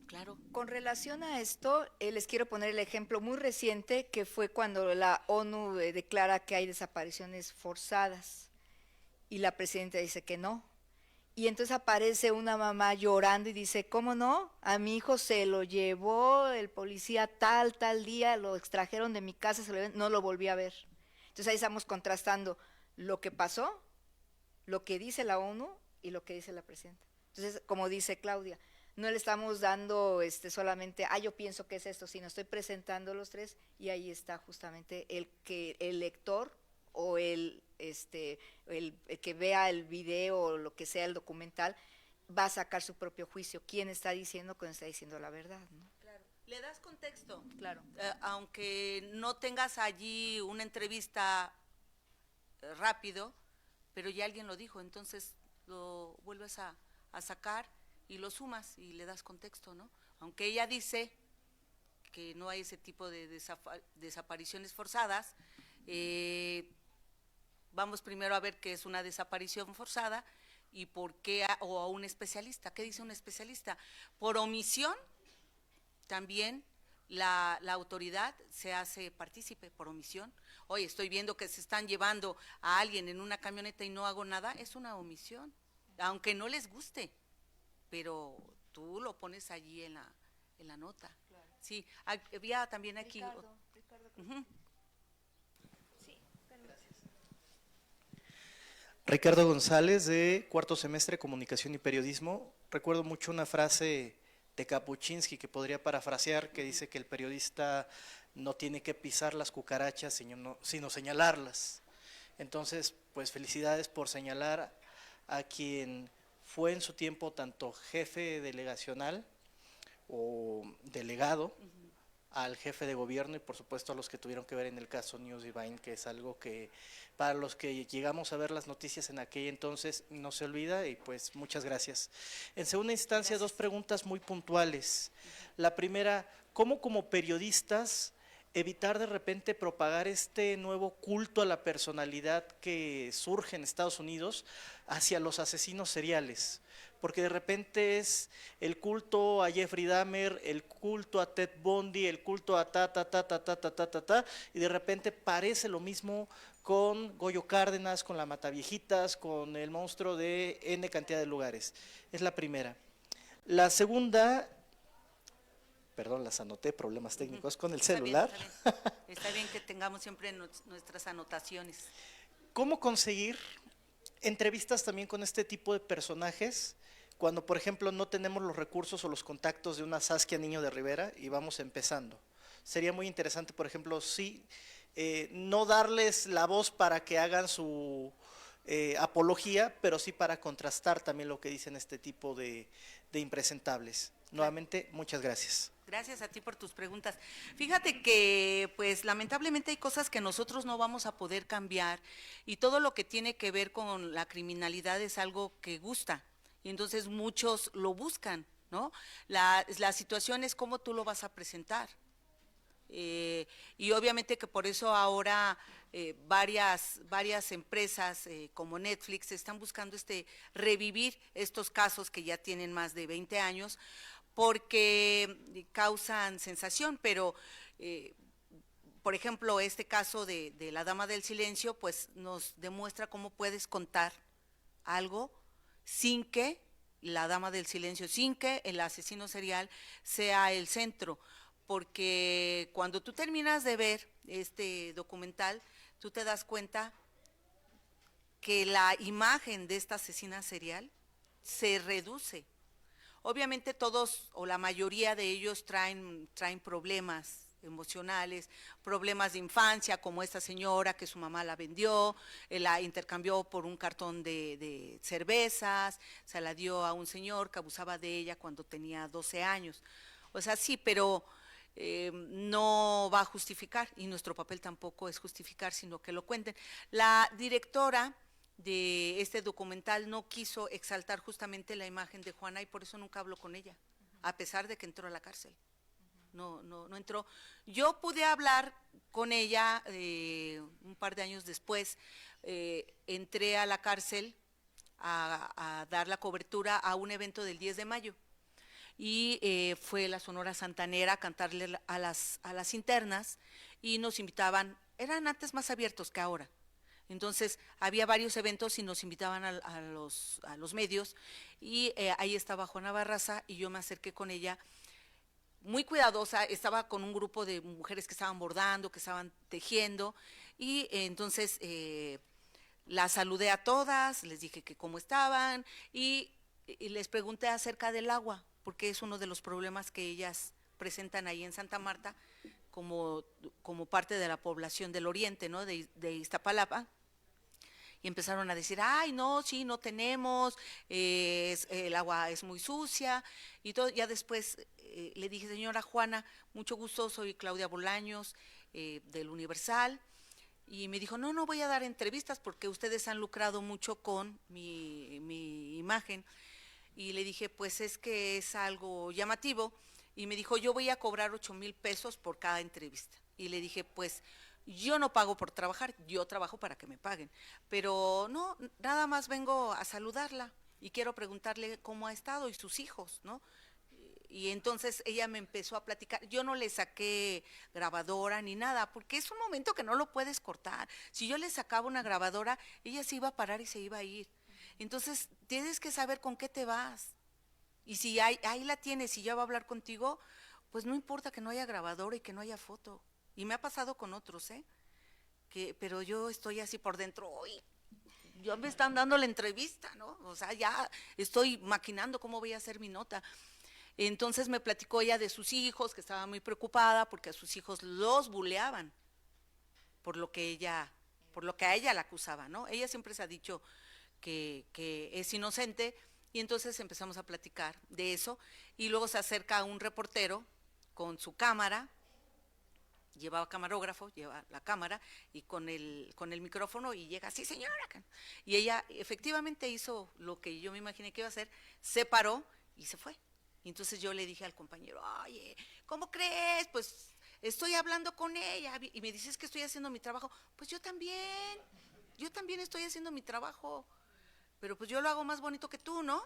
Claro.
Con relación a esto, les quiero poner el ejemplo muy reciente, que fue cuando la ONU declara que hay desapariciones forzadas y la presidenta dice que no. Y entonces aparece una mamá llorando y dice, ¿cómo no? A mi hijo se lo llevó el policía tal día, lo extrajeron de mi casa, no lo volví a ver. Entonces ahí estamos contrastando lo que pasó, lo que dice la ONU y lo que dice la presidenta. Entonces, como dice Claudia, no le estamos dando solamente, yo pienso que es esto, sino estoy presentando los tres, y ahí está justamente el que el lector o el que vea el video o lo que sea el documental va a sacar su propio juicio, quién está diciendo, quién está diciendo la verdad, ¿no?
Claro. Le das contexto.
Claro.
Aunque no tengas allí una entrevista rápido, pero ya alguien lo dijo, entonces lo vuelves a sacar y lo sumas y le das contexto, ¿no? Aunque ella dice que no hay ese tipo de desapariciones forzadas, vamos primero a ver qué es una desaparición forzada y por qué, o a un especialista. ¿Qué dice un especialista? Por omisión, también la autoridad se hace partícipe por omisión. Oye, estoy viendo que se están llevando a alguien en una camioneta y no hago nada, es una omisión, aunque no les guste, pero tú lo pones allí en la nota. Claro. Sí, había también aquí…
Ricardo.
Ricardo González, de cuarto semestre, Comunicación y Periodismo. Recuerdo mucho una frase de Kapuczynski que podría parafrasear, que dice que el periodista no tiene que pisar las cucarachas, sino señalarlas. Entonces, pues felicidades por señalar a quien fue en su tiempo tanto jefe delegacional o delegado, al jefe de gobierno y por supuesto a los que tuvieron que ver en el caso News Divine, que es algo que para los que llegamos a ver las noticias en aquel entonces no se olvida, y pues muchas gracias. En segunda instancia, dos preguntas muy puntuales. La primera, ¿cómo como periodistas evitar de repente propagar este nuevo culto a la personalidad que surge en Estados Unidos hacia los asesinos seriales? Porque de repente es el culto a Jeffrey Dahmer, el culto a Ted Bundy, el culto a y de repente parece lo mismo con Goyo Cárdenas, con la Mataviejitas, con el monstruo de N cantidad de lugares. Es la primera. La segunda, perdón, las anoté, problemas técnicos con el celular.
Está bien que tengamos siempre nuestras anotaciones.
¿Cómo conseguir entrevistas también con este tipo de personajes cuando, por ejemplo, no tenemos los recursos o los contactos de una Saskia Niño de Rivera y vamos empezando? Sería muy interesante, por ejemplo, sí, no darles la voz para que hagan su apología, pero sí para contrastar también lo que dicen este tipo de impresentables. Nuevamente, muchas gracias.
Gracias a ti por tus preguntas. Fíjate que, pues, lamentablemente hay cosas que nosotros no vamos a poder cambiar y todo lo que tiene que ver con la criminalidad es algo que gusta y entonces muchos lo buscan, ¿no? La situación es cómo tú lo vas a presentar. Y obviamente que por eso ahora varias empresas como Netflix están buscando revivir estos casos que ya tienen más de 20 años, porque causan sensación, pero por ejemplo este caso de la Dama del Silencio pues nos demuestra cómo puedes contar algo sin que la Dama del Silencio, sin que el asesino serial sea el centro, porque cuando tú terminas de ver este documental, tú te das cuenta que la imagen de esta asesina serial se reduce. Obviamente todos o la mayoría de ellos traen problemas emocionales, problemas de infancia, como esta señora que su mamá la vendió, la intercambió por un cartón de cervezas, se la dio a un señor que abusaba de ella cuando tenía 12 años. O sea, sí, pero no va a justificar, y nuestro papel tampoco es justificar, sino que lo cuenten. La directora de este documental no quiso exaltar justamente la imagen de Juana y por eso nunca habló con ella, a pesar de que entró a la cárcel. No entró. Yo pude hablar con ella un par de años después, entré a la cárcel a dar la cobertura a un evento del 10 de mayo y fue la Sonora Santanera a cantarle a las internas y nos invitaban, eran antes más abiertos que ahora. Entonces había varios eventos y nos invitaban a los medios y ahí estaba Juana Barraza y yo me acerqué con ella muy cuidadosa, estaba con un grupo de mujeres que estaban bordando, que estaban tejiendo y entonces las saludé a todas, les dije que cómo estaban y les pregunté acerca del agua, porque es uno de los problemas que ellas presentan ahí en Santa Marta como parte de la población del oriente, ¿no? de Iztapalapa. Y empezaron a decir, ay, no, sí, no tenemos, el agua es muy sucia, y todo. Ya después le dije, señora Juana, mucho gusto, soy Claudia Bolaños, del Universal, y me dijo, no voy a dar entrevistas porque ustedes han lucrado mucho con mi imagen, y le dije, pues es que es algo llamativo, y me dijo, yo voy a cobrar 8,000 pesos por cada entrevista, y le dije, pues, yo no pago por trabajar, yo trabajo para que me paguen, pero no, nada más vengo a saludarla y quiero preguntarle cómo ha estado y sus hijos, ¿no? Y entonces ella me empezó a platicar, yo no le saqué grabadora ni nada, porque es un momento que no lo puedes cortar. Si yo le sacaba una grabadora, ella se iba a parar y se iba a ir. Entonces tienes que saber con qué te vas. Y si ahí la tienes y ya va a hablar contigo, pues no importa que no haya grabadora y que no haya foto. Y me ha pasado con otros, pero yo estoy así por dentro, uy, ya me están dando la entrevista, ¿no? O sea, ya estoy maquinando cómo voy a hacer mi nota. Entonces me platicó ella de sus hijos, que estaba muy preocupada porque a sus hijos los buleaban por lo que a ella la acusaba, ¿no? Ella siempre se ha dicho que es inocente, y entonces empezamos a platicar de eso, y luego se acerca un reportero con su cámara, llevaba camarógrafo, lleva la cámara, y con el micrófono, y llega, sí señora, y ella efectivamente hizo lo que yo me imaginé que iba a hacer, se paró y se fue. Y entonces yo le dije al compañero, oye, ¿cómo crees? Pues estoy hablando con ella, y me dices que estoy haciendo mi trabajo. Pues yo también estoy haciendo mi trabajo, pero pues yo lo hago más bonito que tú, ¿no?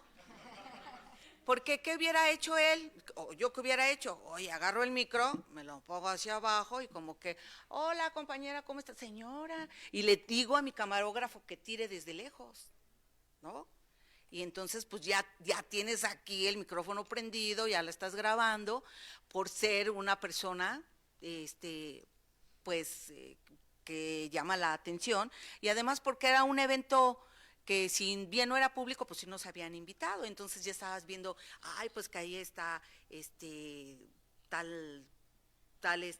Porque ¿qué hubiera hecho él? O yo, ¿qué hubiera hecho? Oye, agarro el micro, me lo pongo hacia abajo y como que, hola compañera, ¿cómo está? Señora, y le digo a mi camarógrafo que tire desde lejos, ¿no? Y entonces pues ya tienes aquí el micrófono prendido, ya la estás grabando, por ser una persona, pues, que llama la atención, y además porque era un evento que si bien no era público, pues sí nos habían invitado, entonces ya estabas viendo, ay, pues que ahí está tal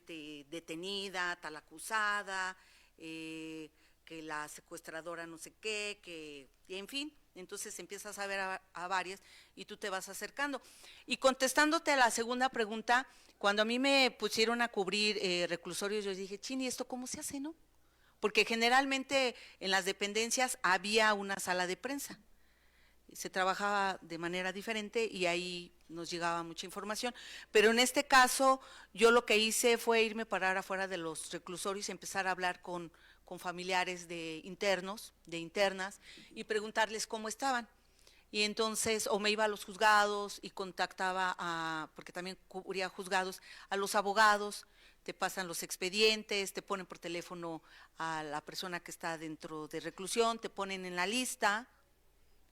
detenida, tal acusada, que la secuestradora no sé qué, que en fin, entonces empiezas a ver a varias y tú te vas acercando. Y contestándote a la segunda pregunta, cuando a mí me pusieron a cubrir reclusorios, yo dije, chini, ¿esto cómo se hace, no? Porque generalmente en las dependencias había una sala de prensa, se trabajaba de manera diferente y ahí nos llegaba mucha información, pero en este caso yo lo que hice fue irme a parar afuera de los reclusorios y empezar a hablar con familiares de internos, de internas, y preguntarles cómo estaban. Y entonces, o me iba a los juzgados y contactaba porque también cubría juzgados, a los abogados, te pasan los expedientes, te ponen por teléfono a la persona que está dentro de reclusión, te ponen en la lista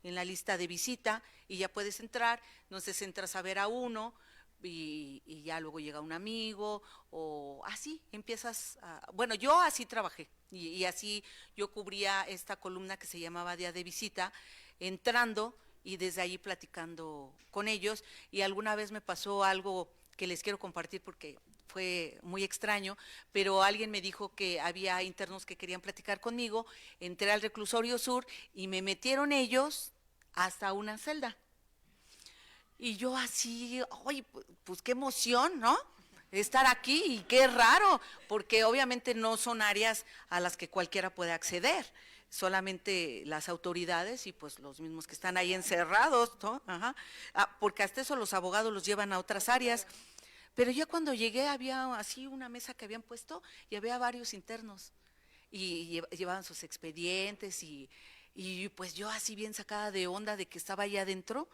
de visita, y ya puedes entrar. Entonces entras a ver a uno, y ya luego llega un amigo, o así empiezas bueno, yo así trabajé, y así yo cubría esta columna que se llamaba Día de Visita, entrando y desde ahí platicando con ellos. Y alguna vez me pasó algo que les quiero compartir porque fue muy extraño, pero alguien me dijo que había internos que querían platicar conmigo. Entré al reclusorio sur y me metieron ellos hasta una celda. Y yo así, oye, pues qué emoción, ¿no? Estar aquí, y qué raro, porque obviamente no son áreas a las que cualquiera puede acceder, solamente las autoridades y pues los mismos que están ahí encerrados, ¿no? Ajá. Porque hasta eso los abogados los llevan a otras áreas. Pero ya cuando llegué había así una mesa que habían puesto y había varios internos y llevaban sus expedientes, y pues yo así bien sacada de onda de que estaba ahí adentro.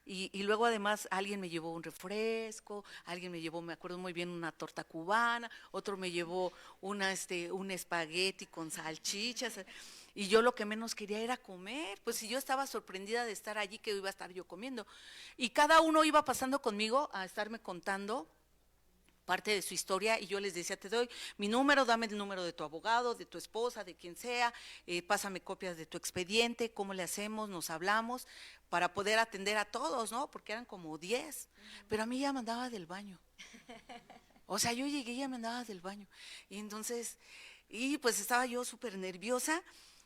Y luego además alguien me llevó un refresco, alguien me llevó, me acuerdo muy bien, una torta cubana, otro me llevó un espagueti con salchichas, y yo lo que menos quería era comer, pues si yo estaba sorprendida de estar allí, que iba a estar yo comiendo. Y cada uno iba pasando conmigo a estarme contando parte de su historia, y yo les decía, te doy mi número, dame el número de tu abogado, de tu esposa, de quien sea, pásame copias de tu expediente, cómo le hacemos, nos hablamos, para poder atender a todos, ¿no? Porque eran como 10, pero a mí ya me andaba del baño. O sea, yo llegué y ya me andaba del baño. Y entonces, pues estaba yo súper nerviosa,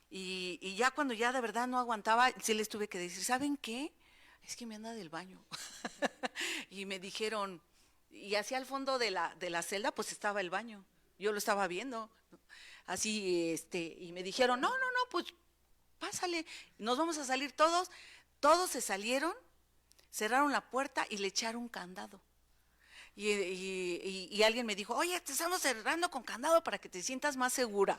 y ya cuando ya de verdad no aguantaba, sí les tuve que decir, ¿saben qué? Es que me anda del baño. Y me dijeron, y hacia el fondo de la celda pues estaba el baño, yo lo estaba viendo, así, y me dijeron, no, pues pásale, nos vamos a salir todos. Todos se salieron, cerraron la puerta y le echaron candado. Y alguien me dijo, oye, te estamos cerrando con candado para que te sientas más segura.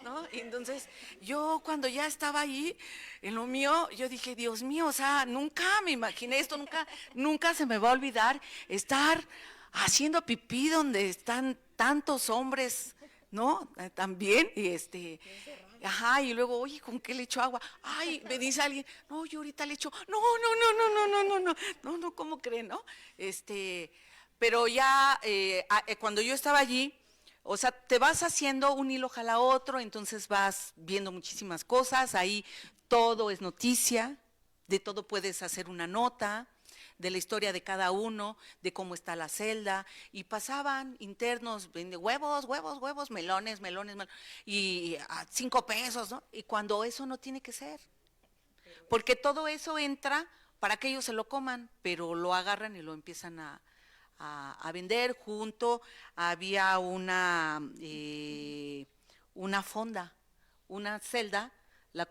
¿No? Y entonces yo cuando ya estaba ahí en lo mío, yo dije, Dios mío, o sea, nunca me imaginé esto, nunca se me va a olvidar estar haciendo pipí donde están tantos hombres, ¿no? También, ajá, y luego, oye, ¿con qué le echo agua? Ay, me dice alguien, no, yo ahorita le echo, no, ¿cómo creen, no? Pero ya, cuando yo estaba allí, O sea, te vas haciendo un hilo jala otro, entonces vas viendo muchísimas cosas, ahí todo es noticia, de todo puedes hacer una nota, de la historia de cada uno, de cómo está la celda, y pasaban internos, vende huevos, melones, y a 5 pesos, ¿no? Y cuando eso no tiene que ser, porque todo eso entra para que ellos se lo coman, pero lo agarran y lo empiezan a vender. Junto había una fonda, una celda, la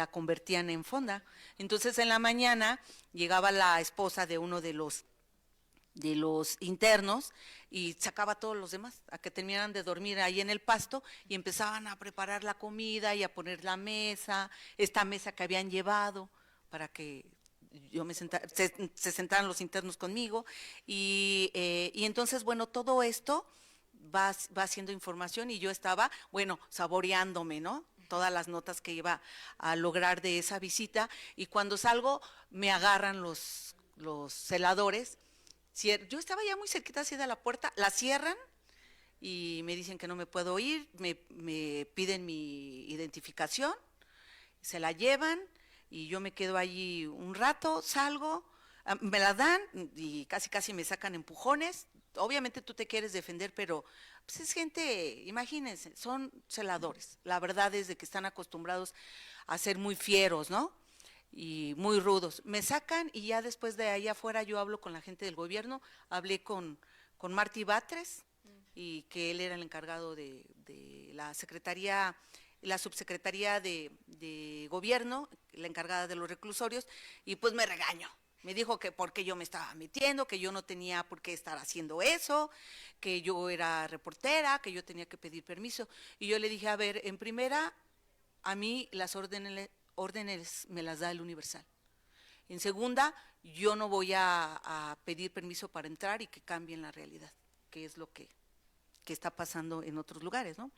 convertían en fonda. Entonces en la mañana llegaba la esposa de uno de los internos y sacaba a todos los demás a que terminaran de dormir ahí en el pasto y empezaban a preparar la comida y a poner la mesa, esta mesa que habían llevado para que yo se sentaran los internos conmigo y entonces, bueno, todo esto va haciendo información y yo estaba, bueno, saboreándome, ¿no? Todas las notas que iba a lograr de esa visita, y cuando salgo me agarran los celadores. Yo estaba ya muy cerquita así de la puerta, la cierran y me dicen que no me puedo ir, me piden mi identificación, se la llevan y yo me quedo allí un rato, salgo, me la dan y casi me sacan empujones. Obviamente tú te quieres defender, pero pues es gente, imagínense, son celadores. La verdad es de que están acostumbrados a ser muy fieros, ¿no? Y muy rudos. Me sacan y ya después de ahí afuera yo hablo con la gente del gobierno, hablé con Martí Batres, y que él era el encargado de la secretaría, la subsecretaría de gobierno, la encargada de los reclusorios, y pues me regañó. Me dijo que por qué yo me estaba metiendo, que yo no tenía por qué estar haciendo eso, que yo era reportera, que yo tenía que pedir permiso. Y yo le dije, a ver, en primera, a mí las órdenes me las da el Universal. En segunda, yo no voy a pedir permiso para entrar y que cambien la realidad, que es lo que está pasando en otros lugares, ¿no?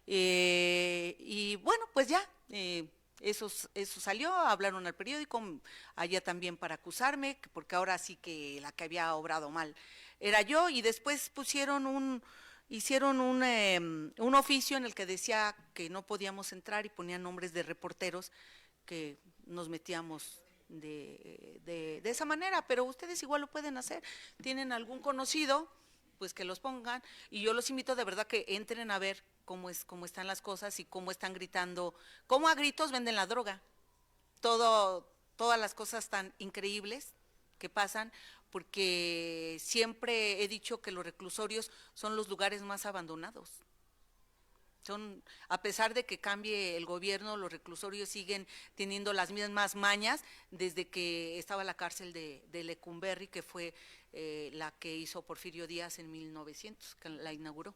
Y bueno, pues ya, eso salió, hablaron al periódico, allá también para acusarme, porque ahora sí que la que había obrado mal era yo, y después hicieron un oficio en el que decía que no podíamos entrar y ponían nombres de reporteros que nos metíamos de esa manera, pero ustedes igual lo pueden hacer, tienen algún conocido, pues que los pongan, y yo los invito de verdad que entren a ver cómo están las cosas y cómo están gritando, cómo a gritos venden la droga, todas las cosas tan increíbles que pasan, porque siempre he dicho que los reclusorios son los lugares más abandonados. A pesar de que cambie el gobierno, los reclusorios siguen teniendo las mismas mañas desde que estaba la cárcel de Lecumberri, que fue la que hizo Porfirio Díaz en 1900, que la inauguró.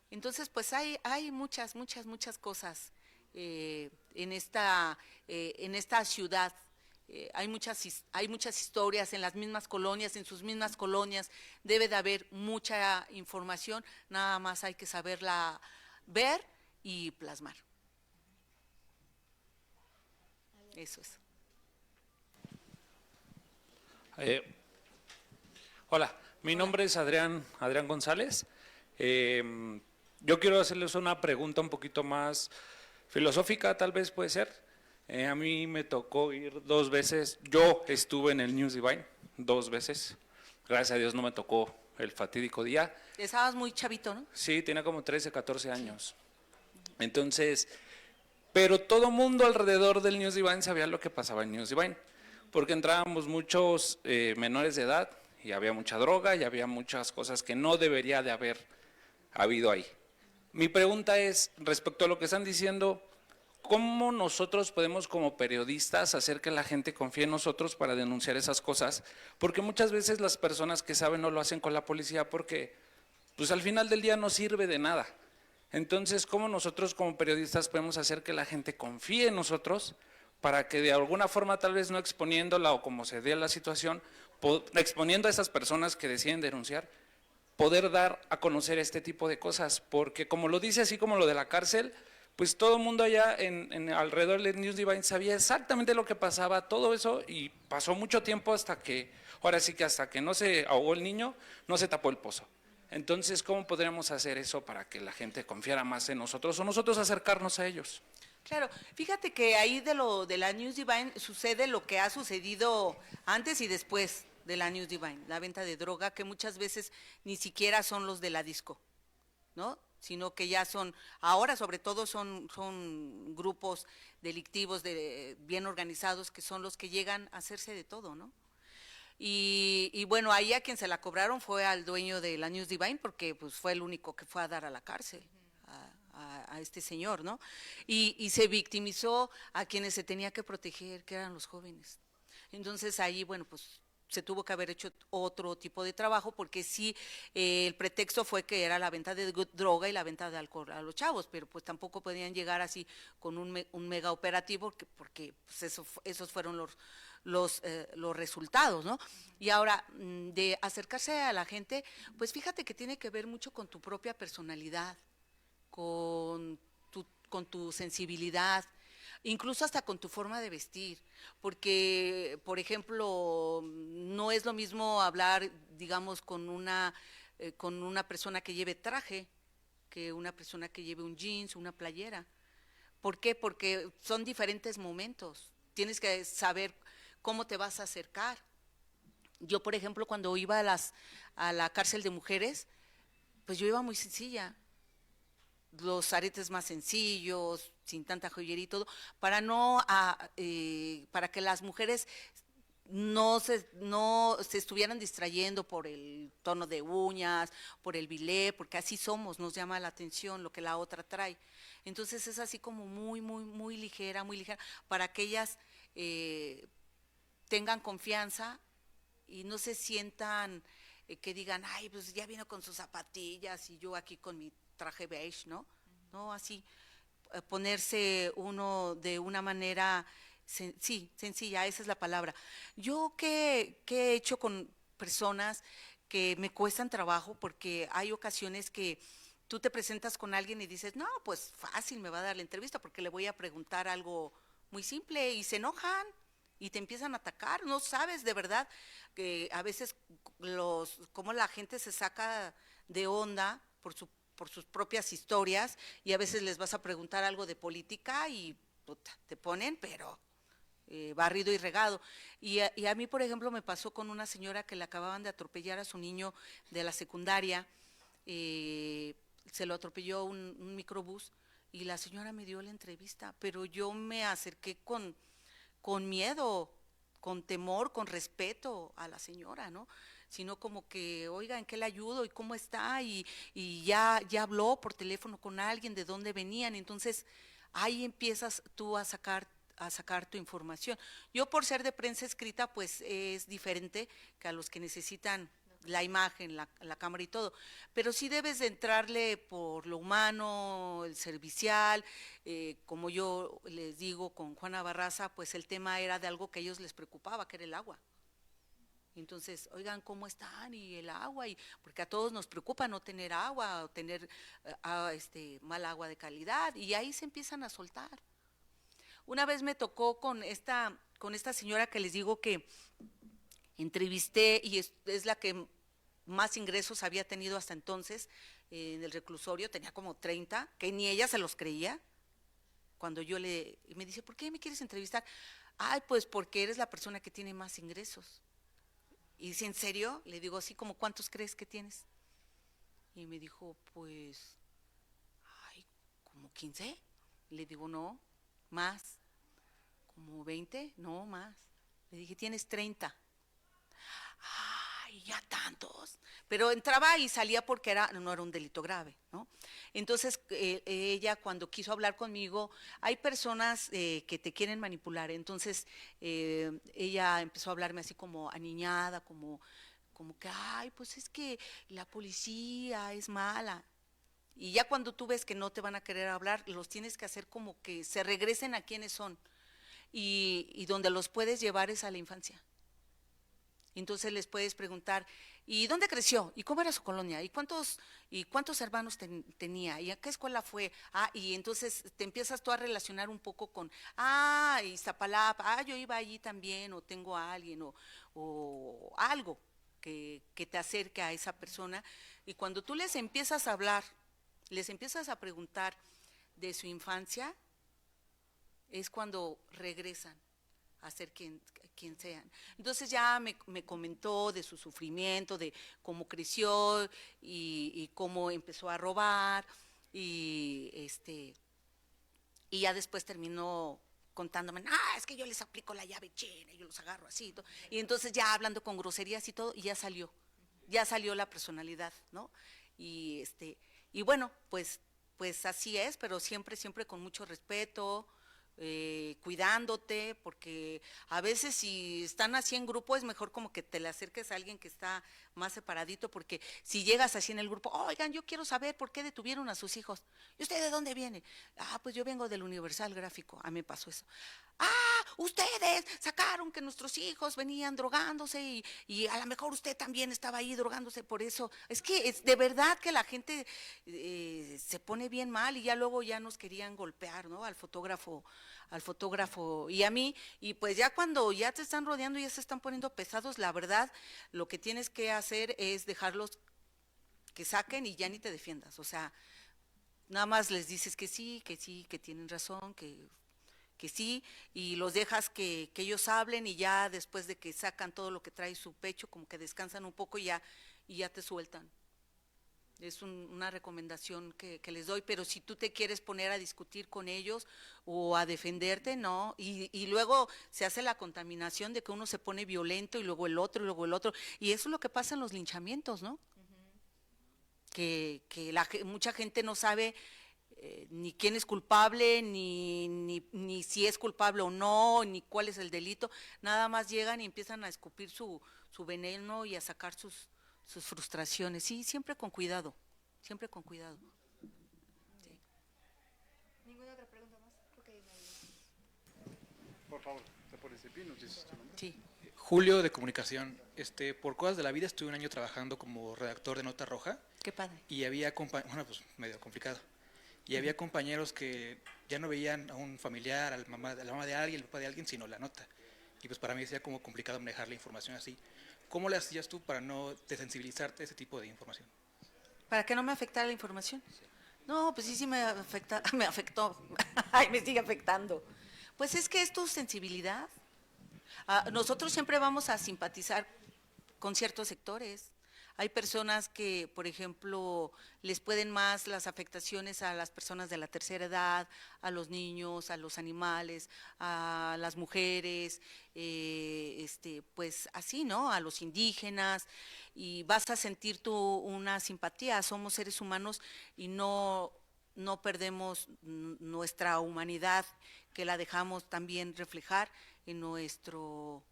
Entonces, pues hay muchas cosas en esta ciudad. Hay muchas historias en las mismas colonias, en sus mismas colonias. Debe de haber mucha información, nada más hay que saberla ver y plasmar. Eso es.
Hola, mi nombre es Adrián González. Yo quiero hacerles una pregunta un poquito más filosófica, tal vez puede ser. A mí me tocó ir 2 veces, yo estuve en el News Divine 2 veces, gracias a Dios no me tocó el fatídico día.
Estabas muy chavito, ¿no?
Sí, tenía como 13, 14 años. Entonces, pero todo mundo alrededor del News Divine sabía lo que pasaba en News Divine, porque entrábamos muchos menores de edad y había mucha droga y había muchas cosas que no debería de haber habido ahí. Mi pregunta es, respecto a lo que están diciendo, ¿cómo nosotros podemos como periodistas hacer que la gente confíe en nosotros para denunciar esas cosas? Porque muchas veces las personas que saben no lo hacen con la policía porque pues al final del día no sirve de nada. Entonces, ¿cómo nosotros como periodistas podemos hacer que la gente confíe en nosotros para que de alguna forma, tal vez no exponiéndola o como se dé la situación, exponiendo a esas personas que deciden denunciar, poder dar a conocer este tipo de cosas? Porque como lo dice, así como lo de la cárcel, pues todo el mundo allá alrededor del News Divine sabía exactamente lo que pasaba, todo eso, y pasó mucho tiempo hasta que, ahora sí que hasta que no se ahogó el niño, no se tapó el pozo. Entonces, ¿cómo podríamos hacer eso para que la gente confiara más en nosotros o nosotros acercarnos a ellos?
Claro, fíjate que ahí de la News Divine sucede lo que ha sucedido antes y después de la News Divine, la venta de droga, que muchas veces ni siquiera son los de la disco, ¿no? Sino que ya son, ahora sobre todo son grupos delictivos bien organizados que son los que llegan a hacerse de todo, ¿no? Y bueno, ahí a quien se la cobraron fue al dueño de la News Divine, porque pues fue el único que fue a dar a la cárcel a este señor, ¿no? Y se victimizó a quienes se tenía que proteger, que eran los jóvenes. Entonces ahí, bueno, pues se tuvo que haber hecho otro tipo de trabajo, porque sí, el pretexto fue que era la venta de droga y la venta de alcohol a los chavos, pero pues tampoco podían llegar así con un mega operativo, porque pues esos fueron los resultados, ¿no? Y ahora, de acercarse a la gente, pues fíjate que tiene que ver mucho con tu propia personalidad, con tu sensibilidad, incluso hasta con tu forma de vestir, porque, por ejemplo, no es lo mismo hablar, digamos, con una persona que lleve traje que una persona que lleve un jeans, una playera. ¿Por qué? Porque son diferentes momentos, tienes que saber cómo te vas a acercar. Yo, por ejemplo, cuando iba a la cárcel de mujeres, pues yo iba muy sencilla, los aretes más sencillos, sin tanta joyería y todo, para que las mujeres no se estuvieran distrayendo por el tono de uñas, por el bilé, porque así somos, nos llama la atención lo que la otra trae. Entonces es así como muy ligera, para que ellas tengan confianza y no se sientan que digan, ay, pues ya vino con sus zapatillas y yo aquí con mi traje beige, ¿no? No, así, ponerse uno de una manera, sencilla, esa es la palabra. Yo que he hecho con personas que me cuestan trabajo, porque hay ocasiones que tú te presentas con alguien y dices, no, pues fácil, me va a dar la entrevista porque le voy a preguntar algo muy simple, y se enojan y te empiezan a atacar, no sabes de verdad que a veces cómo la gente se saca de onda por sus propias historias, y a veces les vas a preguntar algo de política y puta, te ponen, pero barrido y regado. Y a mí, por ejemplo, me pasó con una señora que le acababan de atropellar a su niño de la secundaria, se lo atropelló un microbús, y la señora me dio la entrevista, pero yo me acerqué con miedo, con temor, con respeto a la señora, ¿no? Sino como que, oiga, ¿en qué le ayudo? ¿Y cómo está? Y ya habló por teléfono con alguien de dónde venían. Entonces, ahí empiezas tú a sacar tu información. Yo, por ser de prensa escrita, pues es diferente que a los que necesitan la imagen, la cámara y todo, pero sí debes de entrarle por lo humano, el servicial, como yo les digo con Juana Barraza, pues el tema era de algo que a ellos les preocupaba, que era el agua. Entonces, oigan, ¿cómo están? Y el agua, porque a todos nos preocupa no tener agua, o tener mal agua de calidad, y ahí se empiezan a soltar. Una vez me tocó con esta señora que les digo que entrevisté, y es la que más ingresos había tenido hasta entonces en el reclusorio, tenía como 30, que ni ella se los creía. Cuando me dice, ¿por qué me quieres entrevistar? Ay, pues porque eres la persona que tiene más ingresos. Y dice, ¿en serio? Le digo, sí, ¿como cuántos crees que tienes? Y me dijo, pues, ay, ¿como 15? Le digo, no, más. ¿Como 20? No, más. Le dije, tienes 30. Ay, ya tantos. Pero entraba y salía porque no era un delito grave, ¿no? Entonces, ella cuando quiso hablar conmigo, hay personas que te quieren manipular. Entonces, ella empezó a hablarme así como aniñada, como que, ay, pues es que la policía es mala. Y ya cuando tú ves que no te van a querer hablar, los tienes que hacer como que se regresen a quienes son. Y donde los puedes llevar es a la infancia. Entonces les puedes preguntar, ¿y dónde creció? ¿Y cómo era su colonia? ¿Y cuántos hermanos tenía? ¿Y a qué escuela fue? Y entonces te empiezas tú a relacionar un poco con, Iztapalapa, yo iba allí también, o tengo a alguien, o algo. que te acerque a esa persona. Y cuando tú les empiezas a hablar, les empiezas a preguntar de su infancia, es cuando regresan a ser quien sean. Entonces ya me comentó de su sufrimiento, de cómo creció y cómo empezó a robar y ya después terminó contándome, es que yo les aplico la llave china, yo los agarro así, y entonces ya hablando con groserías y todo, y ya salió la personalidad, ¿no? Y bueno, pues así es, pero siempre con mucho respeto, cuidándote, porque a veces si están así en grupo es mejor como que te le acerques a alguien que está más separadito, porque si llegas así en el grupo, oigan, yo quiero saber por qué detuvieron a sus hijos. ¿Y usted de dónde viene? Pues yo vengo del Universal Gráfico. A mí me pasó eso. Ustedes sacaron que nuestros hijos venían drogándose y a lo mejor usted también estaba ahí drogándose, por eso. Es que es de verdad que la gente se pone bien mal y ya luego ya nos querían golpear, ¿no? Al fotógrafo y a mí, y pues ya cuando ya te están rodeando y ya se están poniendo pesados, la verdad, lo que tienes que hacer es dejarlos que saquen y ya ni te defiendas, o sea, nada más les dices que sí, que tienen razón, que sí, y los dejas que ellos hablen y ya después de que sacan todo lo que trae su pecho, como que descansan un poco y ya te sueltan. Es una recomendación que les doy, pero si tú te quieres poner a discutir con ellos o a defenderte, no, y luego se hace la contaminación de que uno se pone violento y luego el otro, y eso es lo que pasa en los linchamientos, ¿no? Que mucha gente no sabe ni quién es culpable, ni si es culpable o no, ni cuál es el delito, nada más llegan y empiezan a escupir su veneno y a sacar sus frustraciones. Sí, siempre con cuidado, siempre con cuidado. Sí.
¿Ninguna otra pregunta más?
Por favor, te pones de pie, nos dices tu nombre.
Sí.
Julio, de comunicación. Por cosas de la vida estuve un año trabajando como redactor de Nota Roja
Qué padre.
y había bueno, pues medio complicado. Y había compañeros que ya no veían a un familiar, a la mamá de alguien, el papá de alguien, sino la nota. Y pues para mí sería como complicado manejar la información así. ¿Cómo le hacías tú para no desensibilizarte a ese tipo de información?
¿Para que no me afectara la información? No, pues sí me afectó. Ay, me sigue afectando. Pues es que es tu sensibilidad. Nosotros siempre vamos a simpatizar con ciertos sectores. Hay personas que, por ejemplo, les pueden más las afectaciones a las personas de la tercera edad, a los niños, a los animales, a las mujeres, pues así, ¿no? A los indígenas, y vas a sentir tú una simpatía. Somos seres humanos y no perdemos nuestra humanidad, que la dejamos también reflejar en nuestro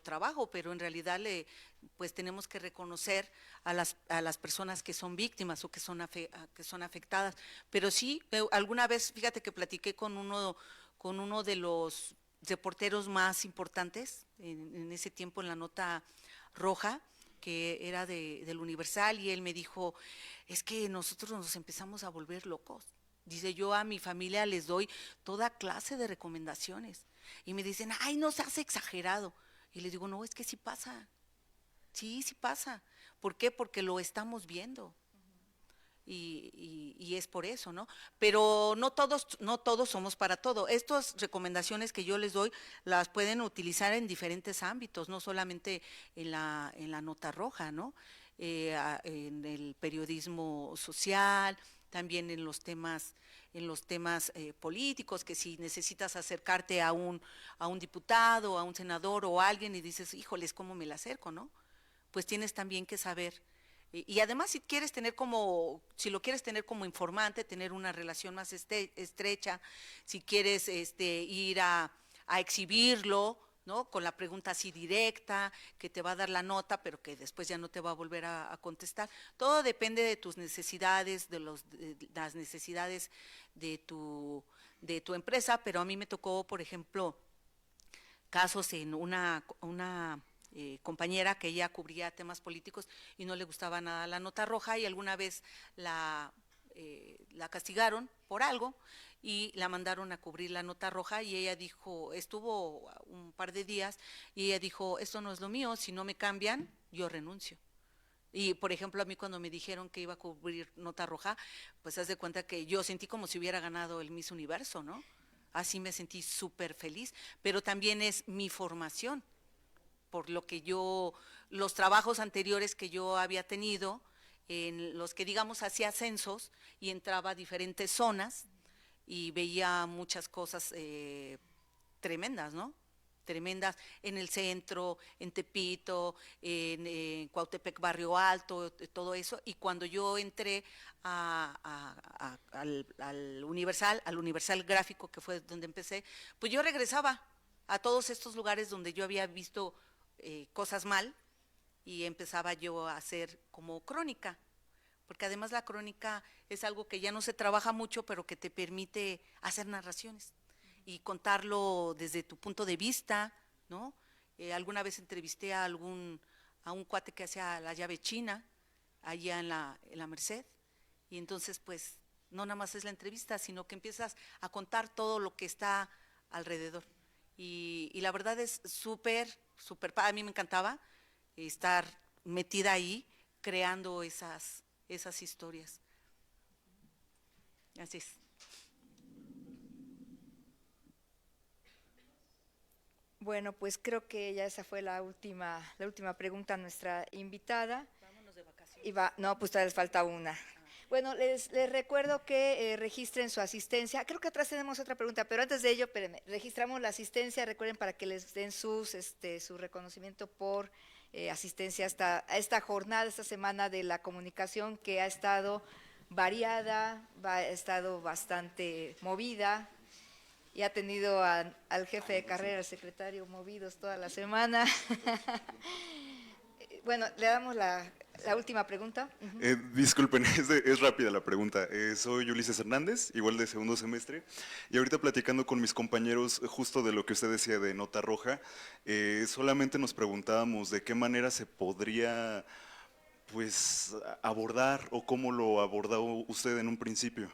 trabajo, pero en realidad pues tenemos que reconocer a las personas que son víctimas o que son afectadas. Pero sí, alguna vez, fíjate que platiqué con uno de los reporteros más importantes en ese tiempo en la Nota Roja, que era del Universal, y él me dijo, es que nosotros nos empezamos a volver locos. Dice, yo a mi familia les doy toda clase de recomendaciones. Y me dicen, ay, no seas exagerado. Y les digo, no, es que sí pasa. Sí pasa. ¿Por qué? Porque lo estamos viendo. Y es por eso, ¿no? Pero no todos somos para todo. Estas recomendaciones que yo les doy las pueden utilizar en diferentes ámbitos, no solamente en la Nota Roja, ¿no? En el periodismo social, también en los temas políticos, que si necesitas acercarte a un diputado, a un senador o a alguien y dices, híjoles, ¿cómo me la acerco, no? Pues tienes también que saber. Y además si lo quieres tener como informante, tener una relación más estrecha, si quieres ir a exhibirlo, ¿no? Con la pregunta así directa, que te va a dar la nota, pero que después ya no te va a volver a contestar. Todo depende de tus necesidades, de las necesidades de tu empresa, pero a mí me tocó, por ejemplo, casos en una compañera que ella cubría temas políticos y no le gustaba nada la Nota Roja, y alguna vez la castigaron por algo y la mandaron a cubrir la Nota Roja, y ella dijo, estuvo un par de días y ella dijo, esto no es lo mío, si no me cambian, yo renuncio. Y, por ejemplo, a mí cuando me dijeron que iba a cubrir Nota Roja, pues haz de cuenta que yo sentí como si hubiera ganado el Miss Universo, ¿no? Así me sentí súper feliz, pero también es mi formación, por lo que los trabajos anteriores que yo había tenido, en los que digamos hacía censos y entraba a diferentes zonas y veía muchas cosas tremendas, ¿no? Tremendas en el centro, en Tepito, en Cuautepec Barrio Alto, todo eso. Y cuando yo entré al Universal Gráfico, que fue donde empecé, pues yo regresaba a todos estos lugares donde yo había visto cosas mal y empezaba yo a hacer como crónica, porque además la crónica es algo que ya no se trabaja mucho, pero que te permite hacer narraciones y contarlo desde tu punto de vista, ¿no? Alguna vez entrevisté a un cuate que hacía la llave china, allá en la Merced, y entonces pues no nada más es la entrevista, sino que empiezas a contar todo lo que está alrededor. Y la verdad es súper, a mí me encantaba estar metida ahí, creando esas historias. Así es.
Bueno, pues creo que ya esa fue la última pregunta a nuestra invitada.
Vámonos de vacaciones.
No, pues todavía les falta una. Bueno, les recuerdo que registren su asistencia. Creo que atrás tenemos otra pregunta, pero antes de ello, espérenme, registramos la asistencia, recuerden, para que les den su reconocimiento por asistencia a esta jornada, esta semana de la comunicación, que ha estado variada, ha estado bastante movida, y ha tenido al jefe de carrera, al secretario, movidos toda la semana. Bueno, le damos la última pregunta.
Disculpen, es rápida la pregunta. Soy Ulises Hernández, igual de segundo semestre, y ahorita platicando con mis compañeros justo de lo que usted decía de Nota Roja, solamente nos preguntábamos de qué manera se podría pues abordar o cómo lo abordó usted en un principio.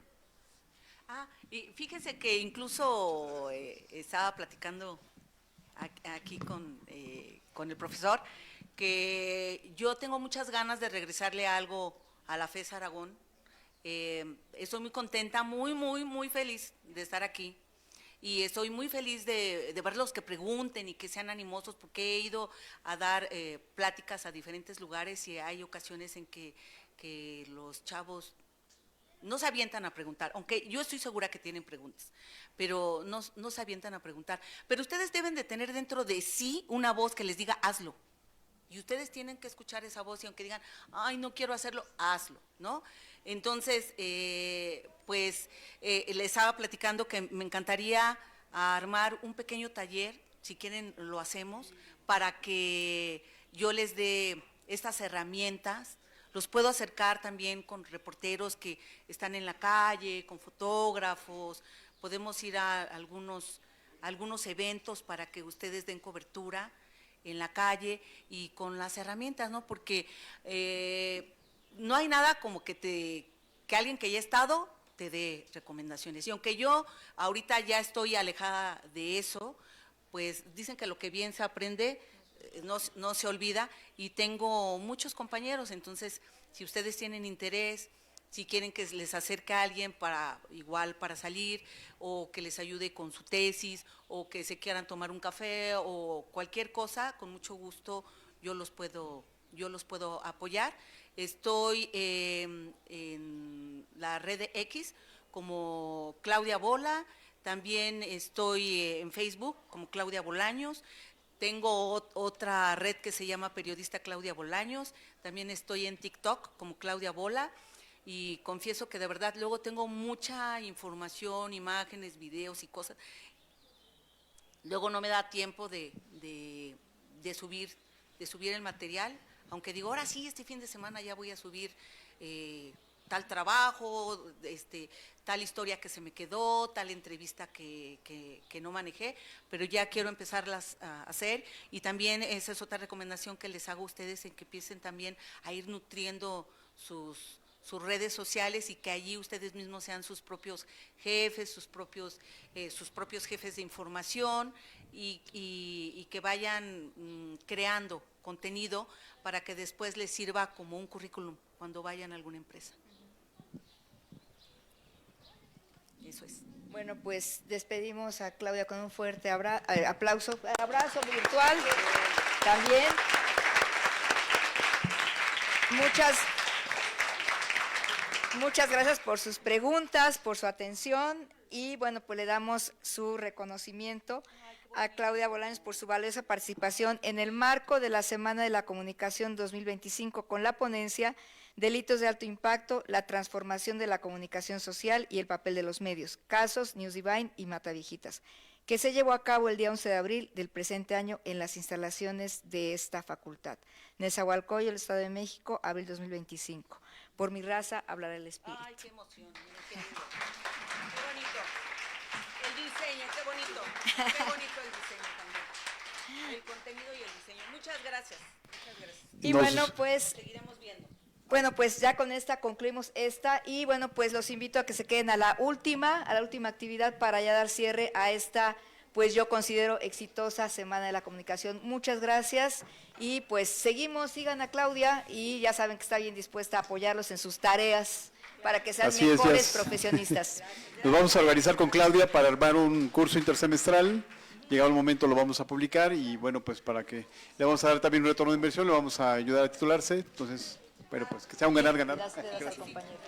Y fíjese que incluso estaba platicando aquí con el profesor, que yo tengo muchas ganas de regresarle algo a la FES Aragón. Estoy muy contenta, muy feliz de estar aquí. Y estoy muy feliz de verlos que pregunten y que sean animosos, porque he ido a dar pláticas a diferentes lugares y hay ocasiones en que los chavos no se avientan a preguntar, aunque yo estoy segura que tienen preguntas, pero no se avientan a preguntar. Pero ustedes deben de tener dentro de sí una voz que les diga, hazlo. Y ustedes tienen que escuchar esa voz y aunque digan, ay, no quiero hacerlo, hazlo, ¿no? Entonces, les estaba platicando que me encantaría armar un pequeño taller, si quieren lo hacemos, para que yo les dé estas herramientas. Los puedo acercar también con reporteros que están en la calle, con fotógrafos, podemos ir a algunos eventos para que ustedes den cobertura en la calle y con las herramientas, ¿no? Porque no hay nada como que alguien que ya ha estado te dé recomendaciones. Y aunque yo ahorita ya estoy alejada de eso, pues dicen que lo que bien se aprende no se olvida, y tengo muchos compañeros. Entonces, si ustedes tienen interés, si quieren que les acerque a alguien para salir, o que les ayude con su tesis, o que se quieran tomar un café o cualquier cosa, con mucho gusto yo los puedo apoyar. Estoy en la red de X como Claudia Bola, también estoy en Facebook como Claudia Bolaños. Tengo otra red que se llama Periodista Claudia Bolaños, también estoy en TikTok como Claudia Bola, y confieso que de verdad luego tengo mucha información, imágenes, videos y cosas. Luego no me da tiempo de subir el material, aunque digo, ahora sí, este fin de semana ya voy a subir tal trabajo, tal historia que se me quedó, tal entrevista que no manejé, pero ya quiero empezarlas a hacer. Y también esa es otra recomendación que les hago a ustedes, en que empiecen también a ir nutriendo sus redes sociales, y que allí ustedes mismos sean sus propios jefes, sus propios jefes de información, y que vayan creando contenido para que después les sirva como un currículum cuando vayan a alguna empresa. Eso es.
Bueno, pues despedimos a Claudia con un fuerte aplauso, abrazo virtual también. Muchas gracias por sus preguntas, por su atención y bueno, pues le damos su reconocimiento a Claudia Bolaños por su valiosa participación en el marco de la Semana de la Comunicación 2025 con la ponencia Delitos de alto impacto, la transformación de la comunicación social y el papel de los medios, casos News Divine y Mataviejitas, que se llevó a cabo el día 11 de abril del presente año en las instalaciones de esta facultad. Nezahualcóyotl, el Estado de México, abril 2025. Por mi raza hablará el espíritu.
Ay, qué emoción, mira, qué lindo. Qué bonito. El diseño, qué bonito. Qué bonito el diseño también. El contenido y el diseño. Muchas gracias. Muchas gracias.
Y bueno, pues
Seguiremos viendo.
Bueno, pues ya con esta concluimos esta y bueno, pues los invito a que se queden a la última actividad para ya dar cierre a esta, pues yo considero exitosa Semana de la Comunicación. Muchas gracias y pues sigan a Claudia y ya saben que está bien dispuesta a apoyarlos en sus tareas para que sean
Así es,
mejores
Jess.
profesionistas.
Nos vamos a organizar con Claudia para armar un curso intersemestral. Llegado el momento lo vamos a publicar y bueno, pues para que le vamos a dar también un retorno de inversión, le vamos a ayudar a titularse. Entonces, bueno, pues que sea un ganar-ganar.
Gracias al compañero.